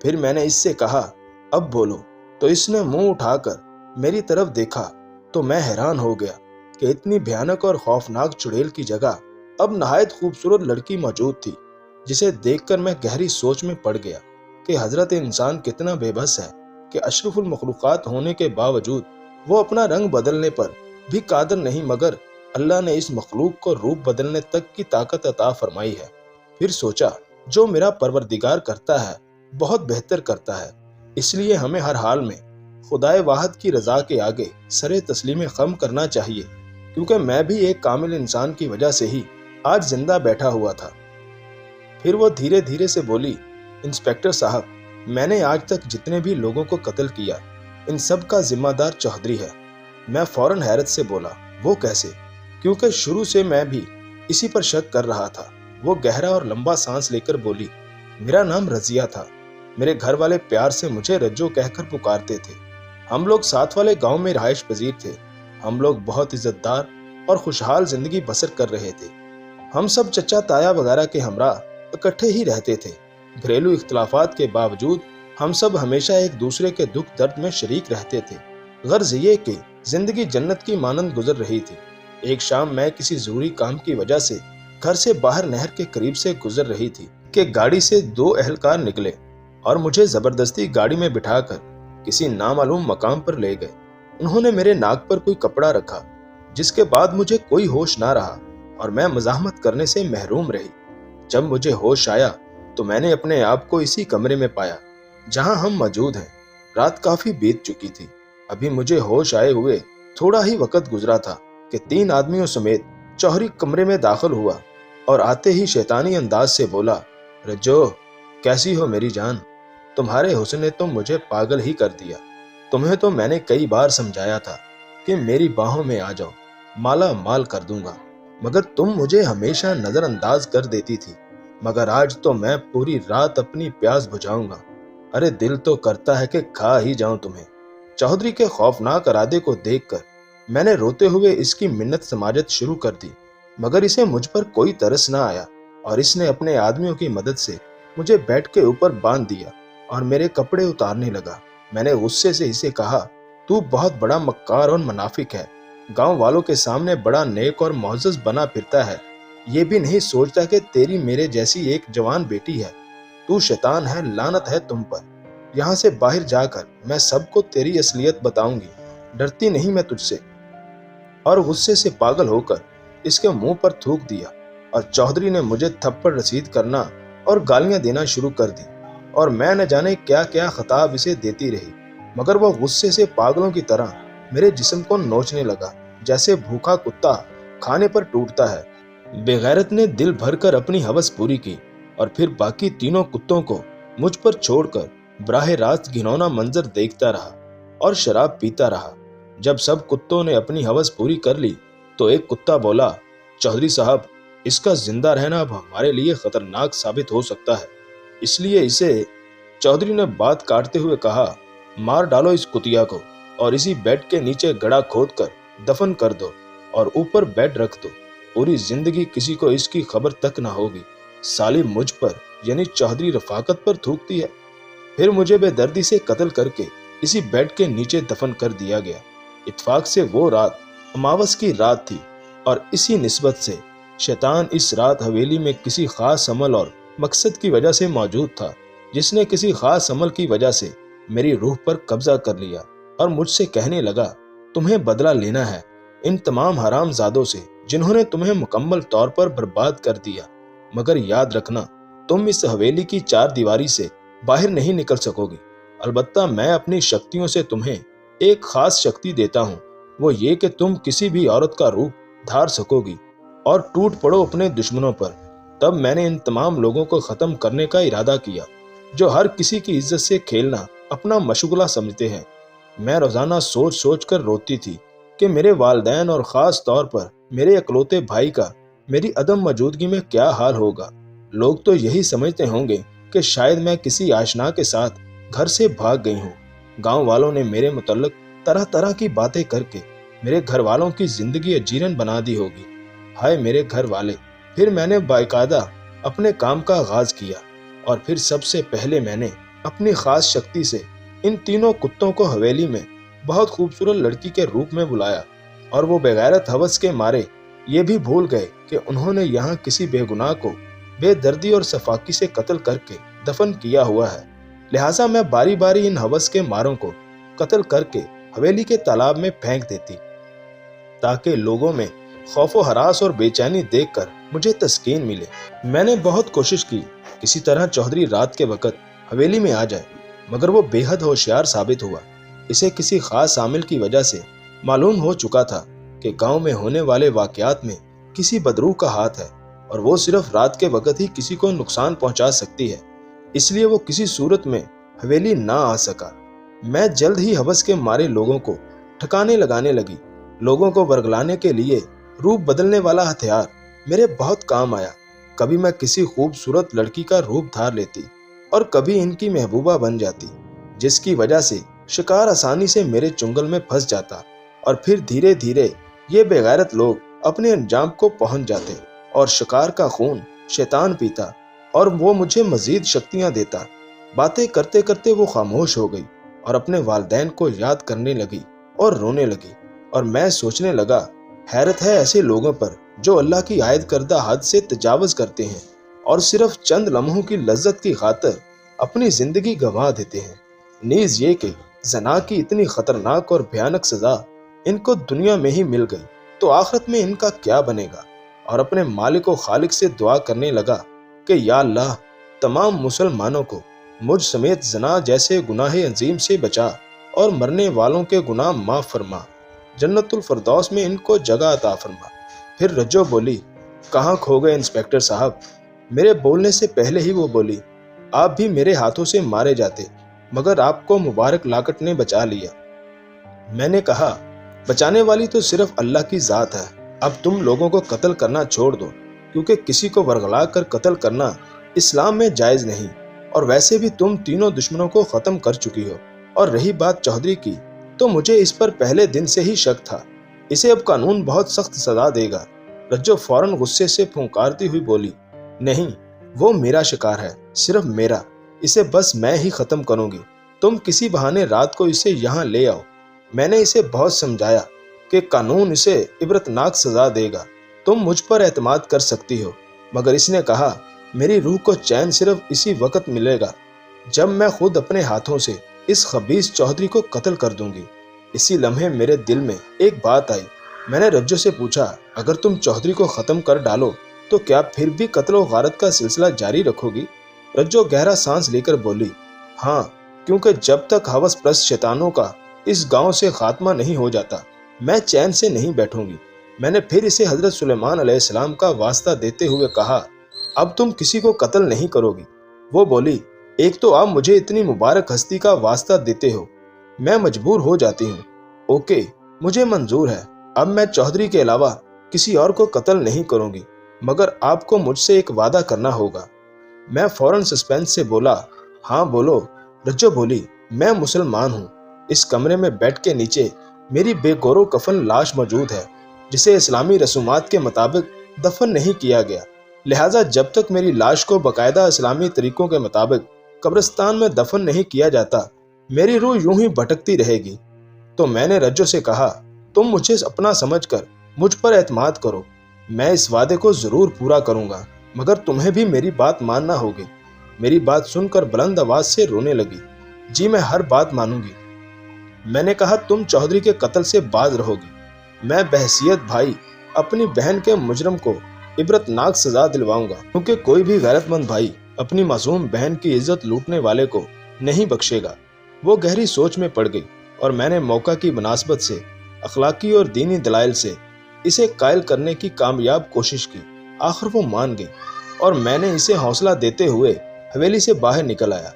پھر میں نے اس سے کہا، اب بولو، تو اس نے منہ اٹھا کر میری طرف دیکھا تو میں حیران ہو گیا کہ اتنی بھیانک اور خوفناک چڑیل کی جگہ اب نہایت خوبصورت لڑکی موجود تھی، جسے دیکھ کر میں گہری سوچ میں پڑ گیا کہ حضرت انسان کتنا بے بس ہے کہ اشرف المخلوقات ہونے کے باوجود وہ اپنا رنگ بدلنے پر بھی قادر نہیں، مگر اللہ نے اس مخلوق کو روپ بدلنے تک کی طاقت عطا فرمائی ہے۔ پھر سوچا، جو میرا پروردگار کرتا ہے بہت بہتر کرتا ہے، اس لیے ہمیں ہر حال میں خدائے واحد کی رضا کے آگے سر تسلیم خم کرنا چاہیے، کیونکہ میں بھی ایک کامل انسان کی وجہ سے ہی آج زندہ بیٹھا ہوا تھا۔ پھر وہ دھیرے دھیرے سے بولی، انسپکٹر صاحب، میں نے آج تک جتنے بھی لوگوں کو قتل کیا ان سب کا ذمہ دار چودھری ہے۔ میں فوراً حیرت سے بولا، وہ کیسے؟ کیونکہ شروع سے میں بھی اسی پر شک کر رہا تھا۔ وہ گہرا اور لمبا سانس لے کر بولی، میرا نام رضیہ تھا، میرے گھر والے پیار سے مجھے رجو کہہ کر پکارتے تھے۔ ہم لوگ ساتھ والے گاؤں میں رہائش پذیر تھے۔ ہم لوگ بہت عزت دار اور خوشحال زندگی بسر کر رہے تھے۔ ہم سب چچا تایا وغیرہ کے ہمراہ اکٹھے ہی رہتے تھے۔ گھریلو اختلافات کے باوجود ہم سب ہمیشہ ایک دوسرے کے دکھ درد میں شریک رہتے تھے۔ غرض یہ کہ زندگی جنت کی مانند گزر رہی تھی۔ ایک شام میں کسی ضروری کام کی وجہ سے گھر سے باہر نہر کے قریب سے گزر رہی تھی کہ گاڑی سے 2 اہلکار نکلے اور مجھے زبردستی گاڑی میں بٹھا کر کسی نامعلوم مقام پر لے گئے۔ انہوں نے میرے ناک پر کوئی کپڑا رکھا، جس کے بعد مجھے کوئی ہوش نہ رہا اور میں مزاحمت کرنے سے محروم رہی۔ جب مجھے ہوش آیا تو میں نے اپنے آپ کو اسی کمرے میں پایا جہاں ہم موجود ہیں۔ رات کافی بیت چکی تھی۔ ابھی مجھے ہوش آئے ہوئے تھوڑا ہی وقت گزرا تھا کہ 3 آدمیوں سمیت چوہری کمرے میں داخل ہوا اور آتے ہی شیطانی انداز سے بولا، رجو، کیسی ہو میری جان؟ تمہارے حسن نے تو مجھے پاگل ہی کر دیا۔ تمہیں تو میں نے کئی بار سمجھایا تھا کہ میری باہوں میں آ جاؤ، مالا مال کر دوں گا، مگر تم مجھے ہمیشہ نظر انداز کر دیتی تھی۔ مگر آج تو میں پوری رات اپنی پیاس بجھاؤں گا۔ ارے دل تو کرتا ہے کہ کھا ہی جاؤں تمہیں۔ چودھری کے خوفناک ارادے کو دیکھ کر میں نے روتے ہوئے اس کی منت سماجت شروع کر دی، مگر اسے مجھ پر کوئی ترس نہ آیا اور اس نے اپنے آدمیوں کی مدد سے مجھے بیڈ کے اوپر باندھ دیا اور میرے کپڑے اتارنے لگا۔ میں نے غصے سے اسے کہا، تو بہت بڑا مکار اور منافق ہے، گاؤں والوں کے سامنے بڑا نیک اور معزز بنا پھرتا ہے، یہ بھی نہیں سوچتا کہ تیری میرے جیسی ایک جوان بیٹی ہے۔ تو شیطان ہے، لعنت ہے تم پر۔ یہاں سے باہر جا کر میں سب کو تیری اصلیت بتاؤں گی، ڈرتی نہیں میں تجھ سے۔ اور غصے سے پاگل ہو کر اس کے منہ پر تھوک دیا اور چودھری نے مجھے تھپڑ رسید کرنا اور گالیاں دینا شروع کر دی اور میں نہ جانے کیا کیا خطاب اسے دیتی رہی، مگر وہ غصے سے پاگلوں کی طرح میرے جسم کو نوچنے لگا جیسے بھوکا کتا کھانے پر ٹوٹتا ہے۔ بے غیرت نے دل بھر کر اپنی ہوس پوری کی اور پھر باقی تینوں کتوں کو مجھ پر چھوڑ کر براہ راست گھنونا منظر دیکھتا رہا اور شراب پیتا رہا۔ جب سب کتوں نے اپنی ہوس پوری کر لی تو ایک کتا بولا، چودھری صاحب، اس کا زندہ رہنا اب ہمارے لیے خطرناک ثابت ہو سکتا ہے، اس لیے اسے… چودھری نے بات کاٹتے ہوئے کہا، مار ڈالو اس کتیا کو اور اسی بیڈ کے نیچے گڑھا کھود کر دفن کر دو اور اوپر بیڈ رکھ دو، پوری زندگی کسی کو اس کی خبر تک نہ ہوگی۔ سالی مجھ پر یعنی چودھری رفاقت پر تھوکتی ہے۔ پھر مجھے بے دردی سے قتل کر کے اسی بیڈ کے نیچے دفن کر دیا گیا۔ اتفاق سے وہ رات اماوس کی رات تھی اور اسی نسبت سے شیطان اس رات حویلی میں کسی خاص عمل اور مقصد کی وجہ سے موجود تھا، جس نے کسی خاص عمل کی وجہ سے میری روح پر قبضہ کر لیا اور مجھ سے کہنے لگا، تمہیں بدلہ لینا ہے ان تمام حرام زادوں سے جنہوں نے تمہیں مکمل طور پر برباد کر دیا، مگر یاد رکھنا تم اس حویلی کی 4 دیواری سے باہر نہیں نکل سکو گی۔ البتہ میں اپنی شکتیوں سے تمہیں ایک خاص شکتی دیتا ہوں، وہ یہ کہ تم کسی بھی عورت کا روپ دھار سکو گی اور ٹوٹ پڑو اپنے دشمنوں پر۔ تب میں نے ان تمام لوگوں کو ختم کرنے کا ارادہ کیا جو ہر کسی کی عزت سے کھیلنا اپنا مشغلہ سمجھتے ہیں۔ میں روزانہ سوچ سوچ کر روتی تھی کہ میرے والدین اور خاص طور پر میرے اکلوتے بھائی کا میری عدم موجودگی میں کیا حال ہوگا۔ لوگ تو یہی سمجھتے ہوں گے کہ شاید میں کسی آشنا کے ساتھ گھر سے بھاگ گئی ہوں۔ گاؤں والوں نے میرے متعلق طرح طرح کی باتیں کر کے میرے گھر والوں کی زندگی اجیرن بنا دی ہوگی۔ ہائے میرے گھر والے! پھر میں نے باقاعدہ اپنے کام کا آغاز کیا اور پھر سب سے پہلے میں نے اپنی خاص شکتی سے ان تینوں کتوں کو حویلی میں بہت خوبصورت لڑکی کے روپ میں بلایا اور وہ بغیرت ہوس کے مارے یہ بھی بھول گئے کہ انہوں نے یہاں کسی بے گناہ کو بے دردی اور صفاقی سے قتل کر کے دفن کیا ہوا ہے۔ لہٰذا میں باری باری ان ہوس کے ماروں کو قتل کر کے حویلی کے تالاب میں پھینک دیتی تاکہ لوگوں میں خوف و ہراس اور بے چینی دیکھ کر مجھے تسکین ملے۔ میں نے بہت کوشش کی کسی طرح چودھری رات کے وقت حویلی میں آ جائے، مگر وہ بے حد ہوشیار ثابت ہوا۔ اسے کسی خاص عامل کی وجہ سے معلوم ہو چکا تھا کہ گاؤں میں ہونے والے واقعات میں کسی بدروح کا ہاتھ ہے اور وہ صرف رات کے وقت ہی کسی کو نقصان پہنچا سکتی ہے، اس لیے وہ کسی صورت میں حویلی نہ آ سکا۔ میں جلد ہی ہوس کے مارے لوگوں کو ٹھکانے لگانے لگی۔ لوگوں کو ورگلانے کے لیے روپ بدلنے والا ہتھیار میرے بہت کام آیا۔ کبھی میں کسی خوبصورت لڑکی کا روپ دھار لیتی اور کبھی ان کی محبوبہ بن جاتی، جس کی وجہ سے شکار آسانی سے میرے چنگل میں پھنس جاتا اور پھر دھیرے دھیرے یہ بے غیرت لوگ اپنے انجام کو پہنچ جاتے اور شکار کا خون شیطان پیتا اور وہ مجھے مزید شکتیاں دیتا۔ باتیں کرتے کرتے وہ خاموش ہو گئی اور اپنے والدین کو یاد کرنے لگی اور رونے لگی۔ اور میں سوچنے لگا، حیرت ہے ایسے لوگوں پر جو اللہ کی عائد کردہ حد سے تجاوز کرتے ہیں اور صرف چند لمحوں کی لذت کی خاطر اپنی زندگی گنوا دیتے ہیں۔ نیز یہ کہ زنا کی اتنی خطرناک اور بھیانک سزا ان کو دنیا میں ہی مل گئی تو آخرت میں ان کا کیا بنے گا؟ اور اپنے مالک و خالق سے دعا کرنے لگا کہ یا اللہ، تمام مسلمانوں کو مجھ سمیت زنا جیسے گناہ عظیم سے بچا اور مرنے والوں کے گناہ معاف فرما، جنت الفردوس میں ان کو جگہ عطا فرما۔ پھر رجو بولی، کہاں کھو گئے انسپکٹر صاحب؟ میرے بولنے سے پہلے ہی وہ بولی، آپ بھی میرے ہاتھوں سے مارے جاتے مگر آپ کو مبارک لاکٹ نے بچا لیا۔ میں نے کہا، بچانے والی تو صرف اللہ کی ذات ہے، اب تم لوگوں کو قتل کرنا چھوڑ دو، کیونکہ کسی کو ورغلا کر قتل کرنا اسلام میں جائز نہیں، اور ویسے بھی تم تینوں دشمنوں کو ختم کر چکی ہو۔ اور رہی بات چودھری کی، تو مجھے اس پر پہلے دن سے ہی شک تھا، اسے اب قانون بہت سخت سزا دے گا۔ رجو فوراً غصے سے پھنکارتی ہوئی بولی، نہیں، وہ میرا شکار ہے، صرف میرا، اسے بس میں ہی ختم کروں گی، تم کسی بہانے رات کو اسے یہاں لے آؤ۔ میں نے اسے بہت سمجھایا کہ قانون اسے عبرتناک سزا دے گا، تم مجھ پر اعتماد کر سکتی ہو، مگر اس نے کہا، میری روح کو چین صرف اسی وقت ملے گا جب میں خود اپنے ہاتھوں سے اس خبیث چودھری کو قتل کر دوں گی۔ اسی لمحے میرے دل میں ایک بات آئی، میں نے رجو سے پوچھا، اگر تم چودھری کو ختم کر ڈالو تو کیا پھر بھی قتل و غارت کا سلسلہ جاری رکھو گی؟ رجو گہرا سانس لے کر بولی، ہاں، کیونکہ جب تک ہوس پرست شیطانوں کا اس گاؤں سے خاتمہ نہیں ہو جاتا میں چین سے نہیں بیٹھوں گی۔ میں نے پھر اسے حضرت سلیمان علیہ السلام کا واسطہ دیتے ہوئے کہا، اب تم کسی کو قتل نہیں کرو گی۔ وہ بولی، ایک تو آپ مجھے اتنی مبارک ہستی کا واسطہ دیتے ہو، میں مجبور ہو جاتی ہوں۔ اوکے، مجھے منظور ہے، اب میں چودھری کے علاوہ کسی اور کو قتل نہیں کروں گی، مگر آپ کو مجھ سے ایک وعدہ کرنا ہوگا۔ میں فوراً سسپینس سے بولا، ہاں بولو۔ رجو بولی، میں مسلمان ہوں، اس کمرے میں بیڈ کے نیچے میری بے گور و کفن لاش موجود ہے جسے اسلامی رسومات کے مطابق دفن نہیں کیا گیا، لہٰذا جب تک میری لاش کو باقاعدہ اسلامی طریقوں کے مطابق قبرستان میں دفن نہیں کیا جاتا میری روح یوں ہی بھٹکتی رہے گی۔ تو میں نے رجو سے کہا، تم مجھے اپنا سمجھ کر مجھ پر اعتماد کرو، میں اس وعدے کو ضرور پورا کروں گا، مگر تمہیں بھی میری بات ماننا ہوگی۔ میری بات سن کر بلند آواز سے رونے لگی، جی میں ہر بات مانوں گی۔ میں نے کہا، تم چودھری کے قتل سے باز رہو گی، میں بحیثیت بھائی اپنی بہن کے مجرم کو عبرتناک سزا دلواؤں گا، کیونکہ کوئی بھی غیرت مند بھائی اپنی معصوم بہن کی عزت لوٹنے والے کو نہیں بخشے گا۔ وہ گہری سوچ میں پڑ گئی اور میں نے موقع کی مناسبت سے اخلاقی اور دینی دلائل سے اسے قائل کرنے کی کامیاب کوشش کی۔ آخر وہ مان گئی اور میں نے اسے حوصلہ دیتے ہوئے حویلی سے باہر نکل آیا۔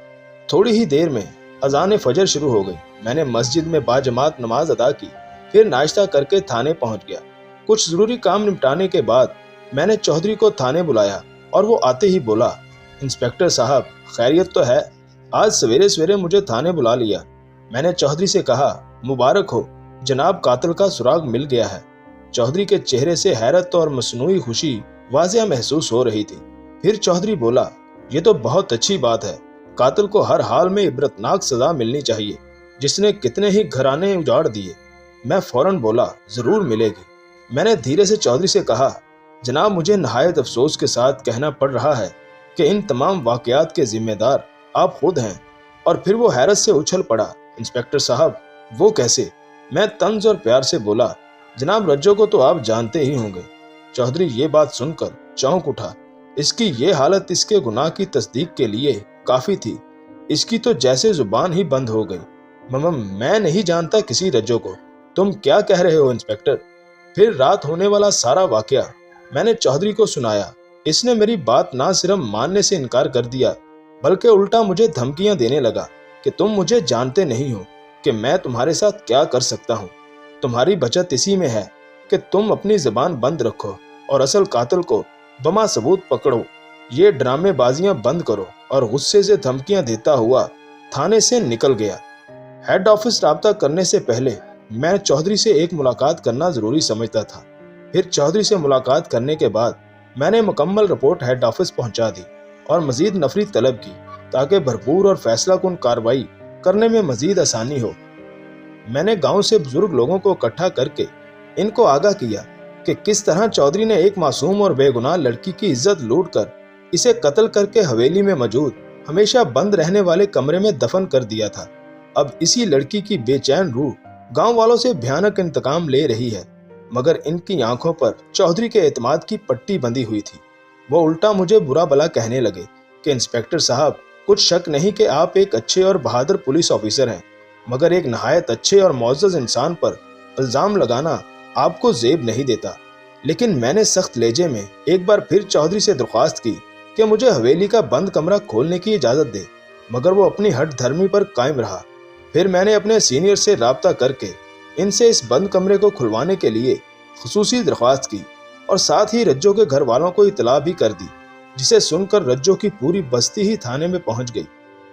تھوڑی ہی دیر میں اذان فجر شروع ہو گئی۔ میں نے مسجد میں باجماعت نماز ادا کی، پھر ناشتہ کر کے تھانے پہنچ گیا۔ کچھ ضروری کام نپٹانے کے بعد میں نے چودھری کو تھانے بلایا اور وہ آتے ہی بولا، انسپکٹر صاحب، خیریت تو ہے؟ آج سویرے سویرے مجھے تھانے بلا لیا۔ میں نے چودھری سے کہا، مبارک ہو جناب، قاتل کا سراغ مل گیا ہے۔ چودھری کے چہرے سے حیرت اور مصنوعی خوشی واضح محسوس ہو رہی تھی۔ پھر چودھری بولا، یہ تو بہت اچھی بات ہے، قاتل کو ہر حال میں عبرتناک سزا ملنی چاہیے، جس نے کتنے ہی گھرانے اجاڑ دیے۔ میں فوراً بولا، ضرور ملے گی۔ میں نے دھیرے سے چودھری سے کہا، جناب مجھے نہایت افسوس کے ساتھ کہنا پڑ رہا ہے کہ ان تمام واقعات کے ذمہ دار آپ خود ہیں۔ اور پھر وہ حیرت سے اچھل پڑا، انسپکٹر صاحب وہ کیسے؟ میں طنز اور پیار سے بولا، جناب رجو کو تو آپ جانتے ہی ہوں گے۔ چودھری یہ بات سن کر چونک اٹھا، اس کی یہ حالت اس کے گناہ کی تصدیق کے لیے کافی تھی، اس کی تو جیسے زبان ہی بند ہو گئی۔ میں نہیں جانتا کسی رجو کو، تم کیا کہہ رہے ہو انسپکٹر؟ پھر رات ہونے والا سارا واقعہ میں نے چودھری کو سنایا۔ اس نے میری بات نہ صرف ماننے سے انکار کر دیا بلکہ الٹا مجھے دھمکیاں دینے لگا کہ تم مجھے جانتے نہیں ہو کہ میں تمہارے ساتھ کیا کر سکتا ہوں۔ تمہاری بچت اسی میں ہے کہ تم اپنی زبان بند رکھو اور اصل قاتل کو بما ثبوت پکڑو، یہ ڈرامے بازیاں بند کرو۔ اور غصے سے دھمکیاں دیتا ہوا تھانے سے نکل گیا۔ ہیڈ آفس رابطہ کرنے سے پہلے میں چودھری سے ایک ملاقات کرنا ضروری سمجھتا تھا۔ پھر چودھری سے ملاقات کرنے کے بعد میں نے مکمل رپورٹ ہیڈ آفس پہنچا دی اور مزید نفری طلب کی تاکہ بھرپور اور فیصلہ کن کارروائی کرنے میں مزید آسانی ہو۔ میں نے گاؤں سے بزرگ لوگوں کو اکٹھا کر کے ان کو آگاہ کیا کہ کس طرح چودھری نے ایک معصوم اور بے گناہ لڑکی کی عزت لوٹ کر اسے قتل کر کے حویلی میں موجود ہمیشہ بند رہنے والے کمرے میں دفن کر دیا تھا۔ اب اسی لڑکی کی بے چین روح گاؤں والوں سے بھیانک انتقام لے رہی ہے، مگر ان کی آنکھوں پر چودھری کے اعتماد کی پٹی بندھی ہوئی تھی۔ وہ الٹا مجھے برا بلا کہنے لگے کہ انسپکٹر صاحب، کچھ شک نہیں کہ آپ ایک اچھے اور بہادر پولیس آفیسر ہیں، مگر ایک نہایت اچھے اور معزز انسان پر الزام لگانا آپ کو زیب نہیں دیتا۔ لیکن میں نے سخت لہجے میں ایک بار پھر چودھری سے درخواست کی کہ مجھے حویلی کا بند کمرہ کھولنے کی اجازت دے، مگر وہ اپنی ہٹ دھرمی پر قائم رہا۔ پھر میں نے اپنے سینئر سے رابطہ کر کے ان سے اس بند کمرے کو کھلوانے کے لیے خصوصی درخواست کی اور ساتھ ہی رجو کے گھر والوں کو اطلاع بھی کر دی، جسے سن کر رجو کی پوری بستی ہی تھانے میں پہنچ گئی۔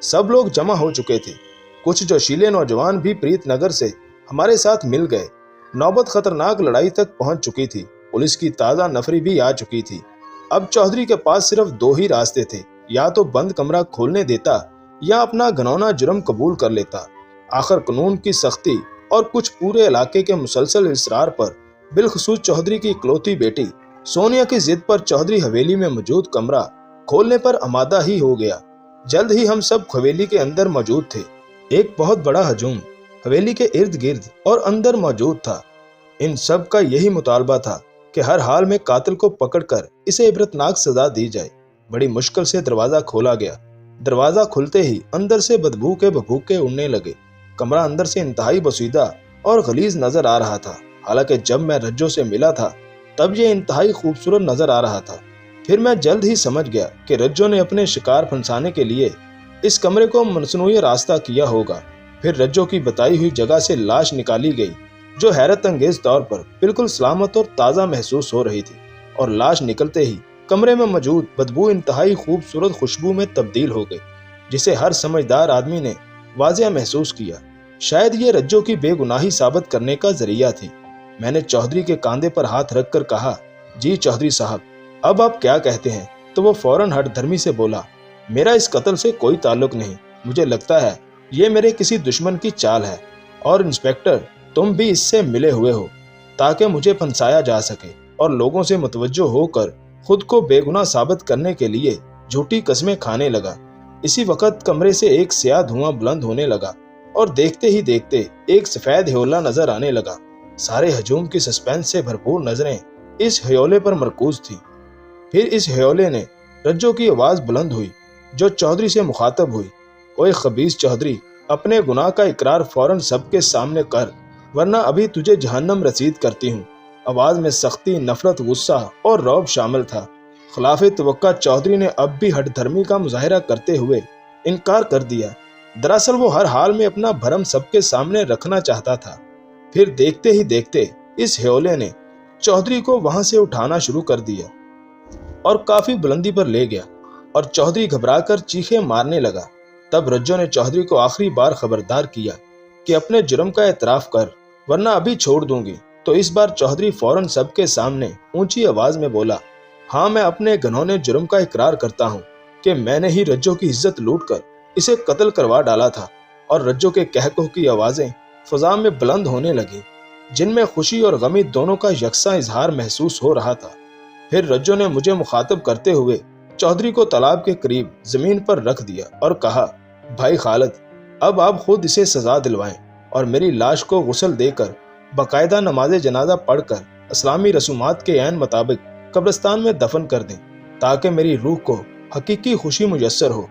سب لوگ جمع ہو چکے تھے۔ کچھ جوشیلے نوجوان بھی پریت نگر سے ہمارے ساتھ مل گئے۔ نوبت خطرناک لڑائی تک پہنچ چکی تھی۔ پولیس کی تازہ نفری بھی آ چکی تھی۔ اب چودھری کے پاس صرف دو ہی راستے تھے، یا تو بند کمرہ کھولنے دیتا یا اپنا گھنونا جرم قبول کر لیتا۔ آخر قانون کی سختی اور کچھ پورے علاقے کے مسلسل اصرار پر، بالخصوص چودھری کی اکلوتی بیٹی سونیا کی ضد پر، چودھری حویلی میں موجود کمرہ کھولنے پر آمادہ ہی ہو گیا۔ جلد ہی ہم سب حویلی کے اندر موجود تھے۔ ایک بہت بڑا ہجوم حویلی کے ارد گرد اور اندر موجود تھا۔ ان سب کا یہی مطالبہ تھا کہ ہر حال میں قاتل کو پکڑ کر اسے عبرتناک سزا دی جائے۔ بڑی مشکل سے دروازہ کھولا گیا۔ دروازہ کھلتے ہی اندر سے بدبو کے بھبوکے اڑنے لگے۔ کمرہ اندر سے انتہائی بسیدہ اور غلیظ نظر آ رہا تھا، حالانکہ جب میں رجو سے ملا تھا تب یہ انتہائی خوبصورت نظر آ رہا تھا۔ پھر میں جلد ہی سمجھ گیا کہ رجو نے اپنے شکار پھنسانے کے لیے اس کمرے کو مصنوعی راستہ کیا ہوگا۔ پھر رجو کی بتائی ہوئی جگہ سے لاش نکالی گئی، جو حیرت انگیز طور پر بالکل سلامت اور تازہ محسوس ہو رہی تھی، اور لاش نکلتے ہی کمرے میں موجود بدبو انتہائی خوبصورت خوشبو میں تبدیل ہو گئی، جسے ہر سمجھدار آدمی نے واضح محسوس کیا۔ شاید یہ رجو کی بے گناہی ثابت کرنے کا ذریعہ تھی۔ میں نے چودھری کے کاندھے پر ہاتھ رکھ کر کہا، جی چودھری صاحب، اب آپ کیا کہتے ہیں؟ تو وہ فوراً ہٹ دھرمی سے بولا، میرا اس قتل سے کوئی تعلق نہیں، مجھے لگتا ہے یہ میرے کسی دشمن کی چال ہے، اور انسپکٹر تم بھی اس سے ملے ہوئے ہو تاکہ مجھے پھنسایا جا سکے، اور لوگوں سے متوجہ ہو کر خود کو بے گناہ ثابت کرنے کے لیے جھوٹی قسمیں کھانے لگا۔ اسی وقت کمرے سے ایک سیاہ دھواں بلند ہونے لگا، اور دیکھتے ہی دیکھتے ایک سفید ہیولا نظر آنے لگا۔ سارے ہجوم کی سسپینس سے بھرپور نظریں اس ہیولے پر مرکوز تھیں۔ پھر اس ہیولے نے رجو کی آواز بلند ہوئی، جو چودھری سے مخاطب ہوئی، اوے خبیث چودھری، اپنے گناہ کا اقرار فوراً سب کے سامنے کر، ورنہ ابھی تجھے جہنم رسید کرتی ہوں۔ آواز میں سختی، نفرت، غصہ اور رعب شامل تھا۔ خلاف توقع چودھری نے اب بھی ہٹ دھرمی کا مظاہرہ کرتے ہوئے انکار کر دیا۔ دراصل وہ ہر حال میں اپنا بھرم سب کے سامنے رکھنا چاہتا تھا۔ پھر دیکھتے ہی دیکھتے اس ہیولے نے چودھری کو وہاں سے اٹھانا شروع کر دیا اور کافی بلندی پر لے گیا، اور چودھری گھبرا کر چیخیں مارنے لگا۔ تب رجو نے چودھری کو آخری بار خبردار کیا کہ اپنے جرم کا اعتراف کر، ورنہ ابھی چھوڑ دوں گی۔ تو اس بار چودھری فوراً سب کے سامنے اونچی آواز میں بولا، ہاں، میں اپنے گھنونے جرم کا اقرار کرتا ہوں کہ میں نے ہی رجو کی عزت لوٹ کر اسے قتل کروا ڈالا تھا۔ اور رجو کے کہکہوں کی آوازیں فضا میں بلند ہونے لگیں، جن میں خوشی اور غمی دونوں کا یکساں اظہار محسوس ہو رہا تھا۔ پھر رجو نے مجھے مخاطب کرتے ہوئے چودھری کو تالاب کے قریب زمین پر رکھ دیا اور کہا، بھائی خالد، اب آپ خود اسے سزا دلوائیں اور میری لاش کو غسل دے کر باقاعدہ نماز جنازہ پڑھ کر اسلامی رسومات کے عین مطابق قبرستان میں دفن کر دیں، تاکہ میری روح کو حقیقی خوشی میسر ہو۔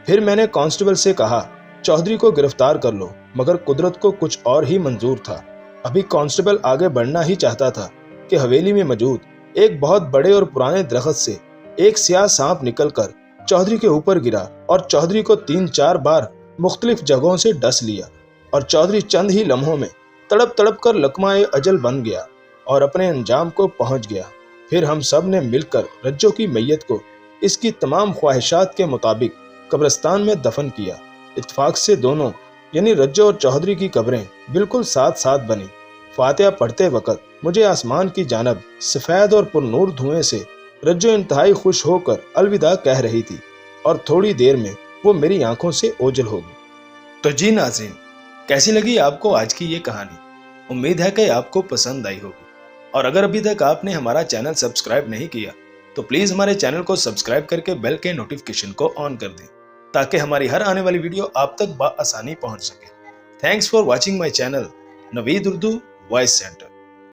پھر میں نے کانسٹیبل سے کہا، چودھری کو گرفتار کر لو، مگر قدرت کو کچھ اور ہی منظور تھا۔ ابھی کانسٹیبل آگے بڑھنا ہی چاہتا تھا کہ حویلی میں موجود ایک بہت بڑے اور پرانے درخت سے ایک سیاہ سانپ نکل کر چودھری کے اوپر گرا اور چودھری کو 3-4 بار مختلف جگہوں سے ڈس لیا، اور چودھری چند ہی لمحوں میں تڑپ تڑپ کر لقمہ اجل بن گیا اور اپنے انجام کو پہنچ گیا۔ پھر ہم سب نے مل کر رجو کی میت کو اس کی تمام خواہشات کے مطابق قبرستان میں دفن کیا۔ اتفاق سے دونوں یعنی رجو اور چودھری کی قبریں بالکل ساتھ ساتھ بنی۔ فاتحہ پڑھتے وقت مجھے آسمان کی جانب سفید اور پر نور دھوئیں سے رجو انتہائی خوش ہو کر الوداع کہہ رہی تھی، اور تھوڑی دیر میں وہ میری آنکھوں سے اوجھل ہو گئی۔ تو جی ناظرین، कैसी लगी आपको आज की ये कहानी? उम्मीद है कि आपको पसंद आई होगी। और अगर अभी तक आपने हमारा चैनल सब्सक्राइब नहीं किया तो प्लीज हमारे चैनल को सब्सक्राइब करके बेल के नोटिफिकेशन को ऑन कर दें ताकि हमारी हर आने वाली वीडियो आप तक आसानी पहुंच सके। Thanks for watching my channel Naveed Urdu voice centre.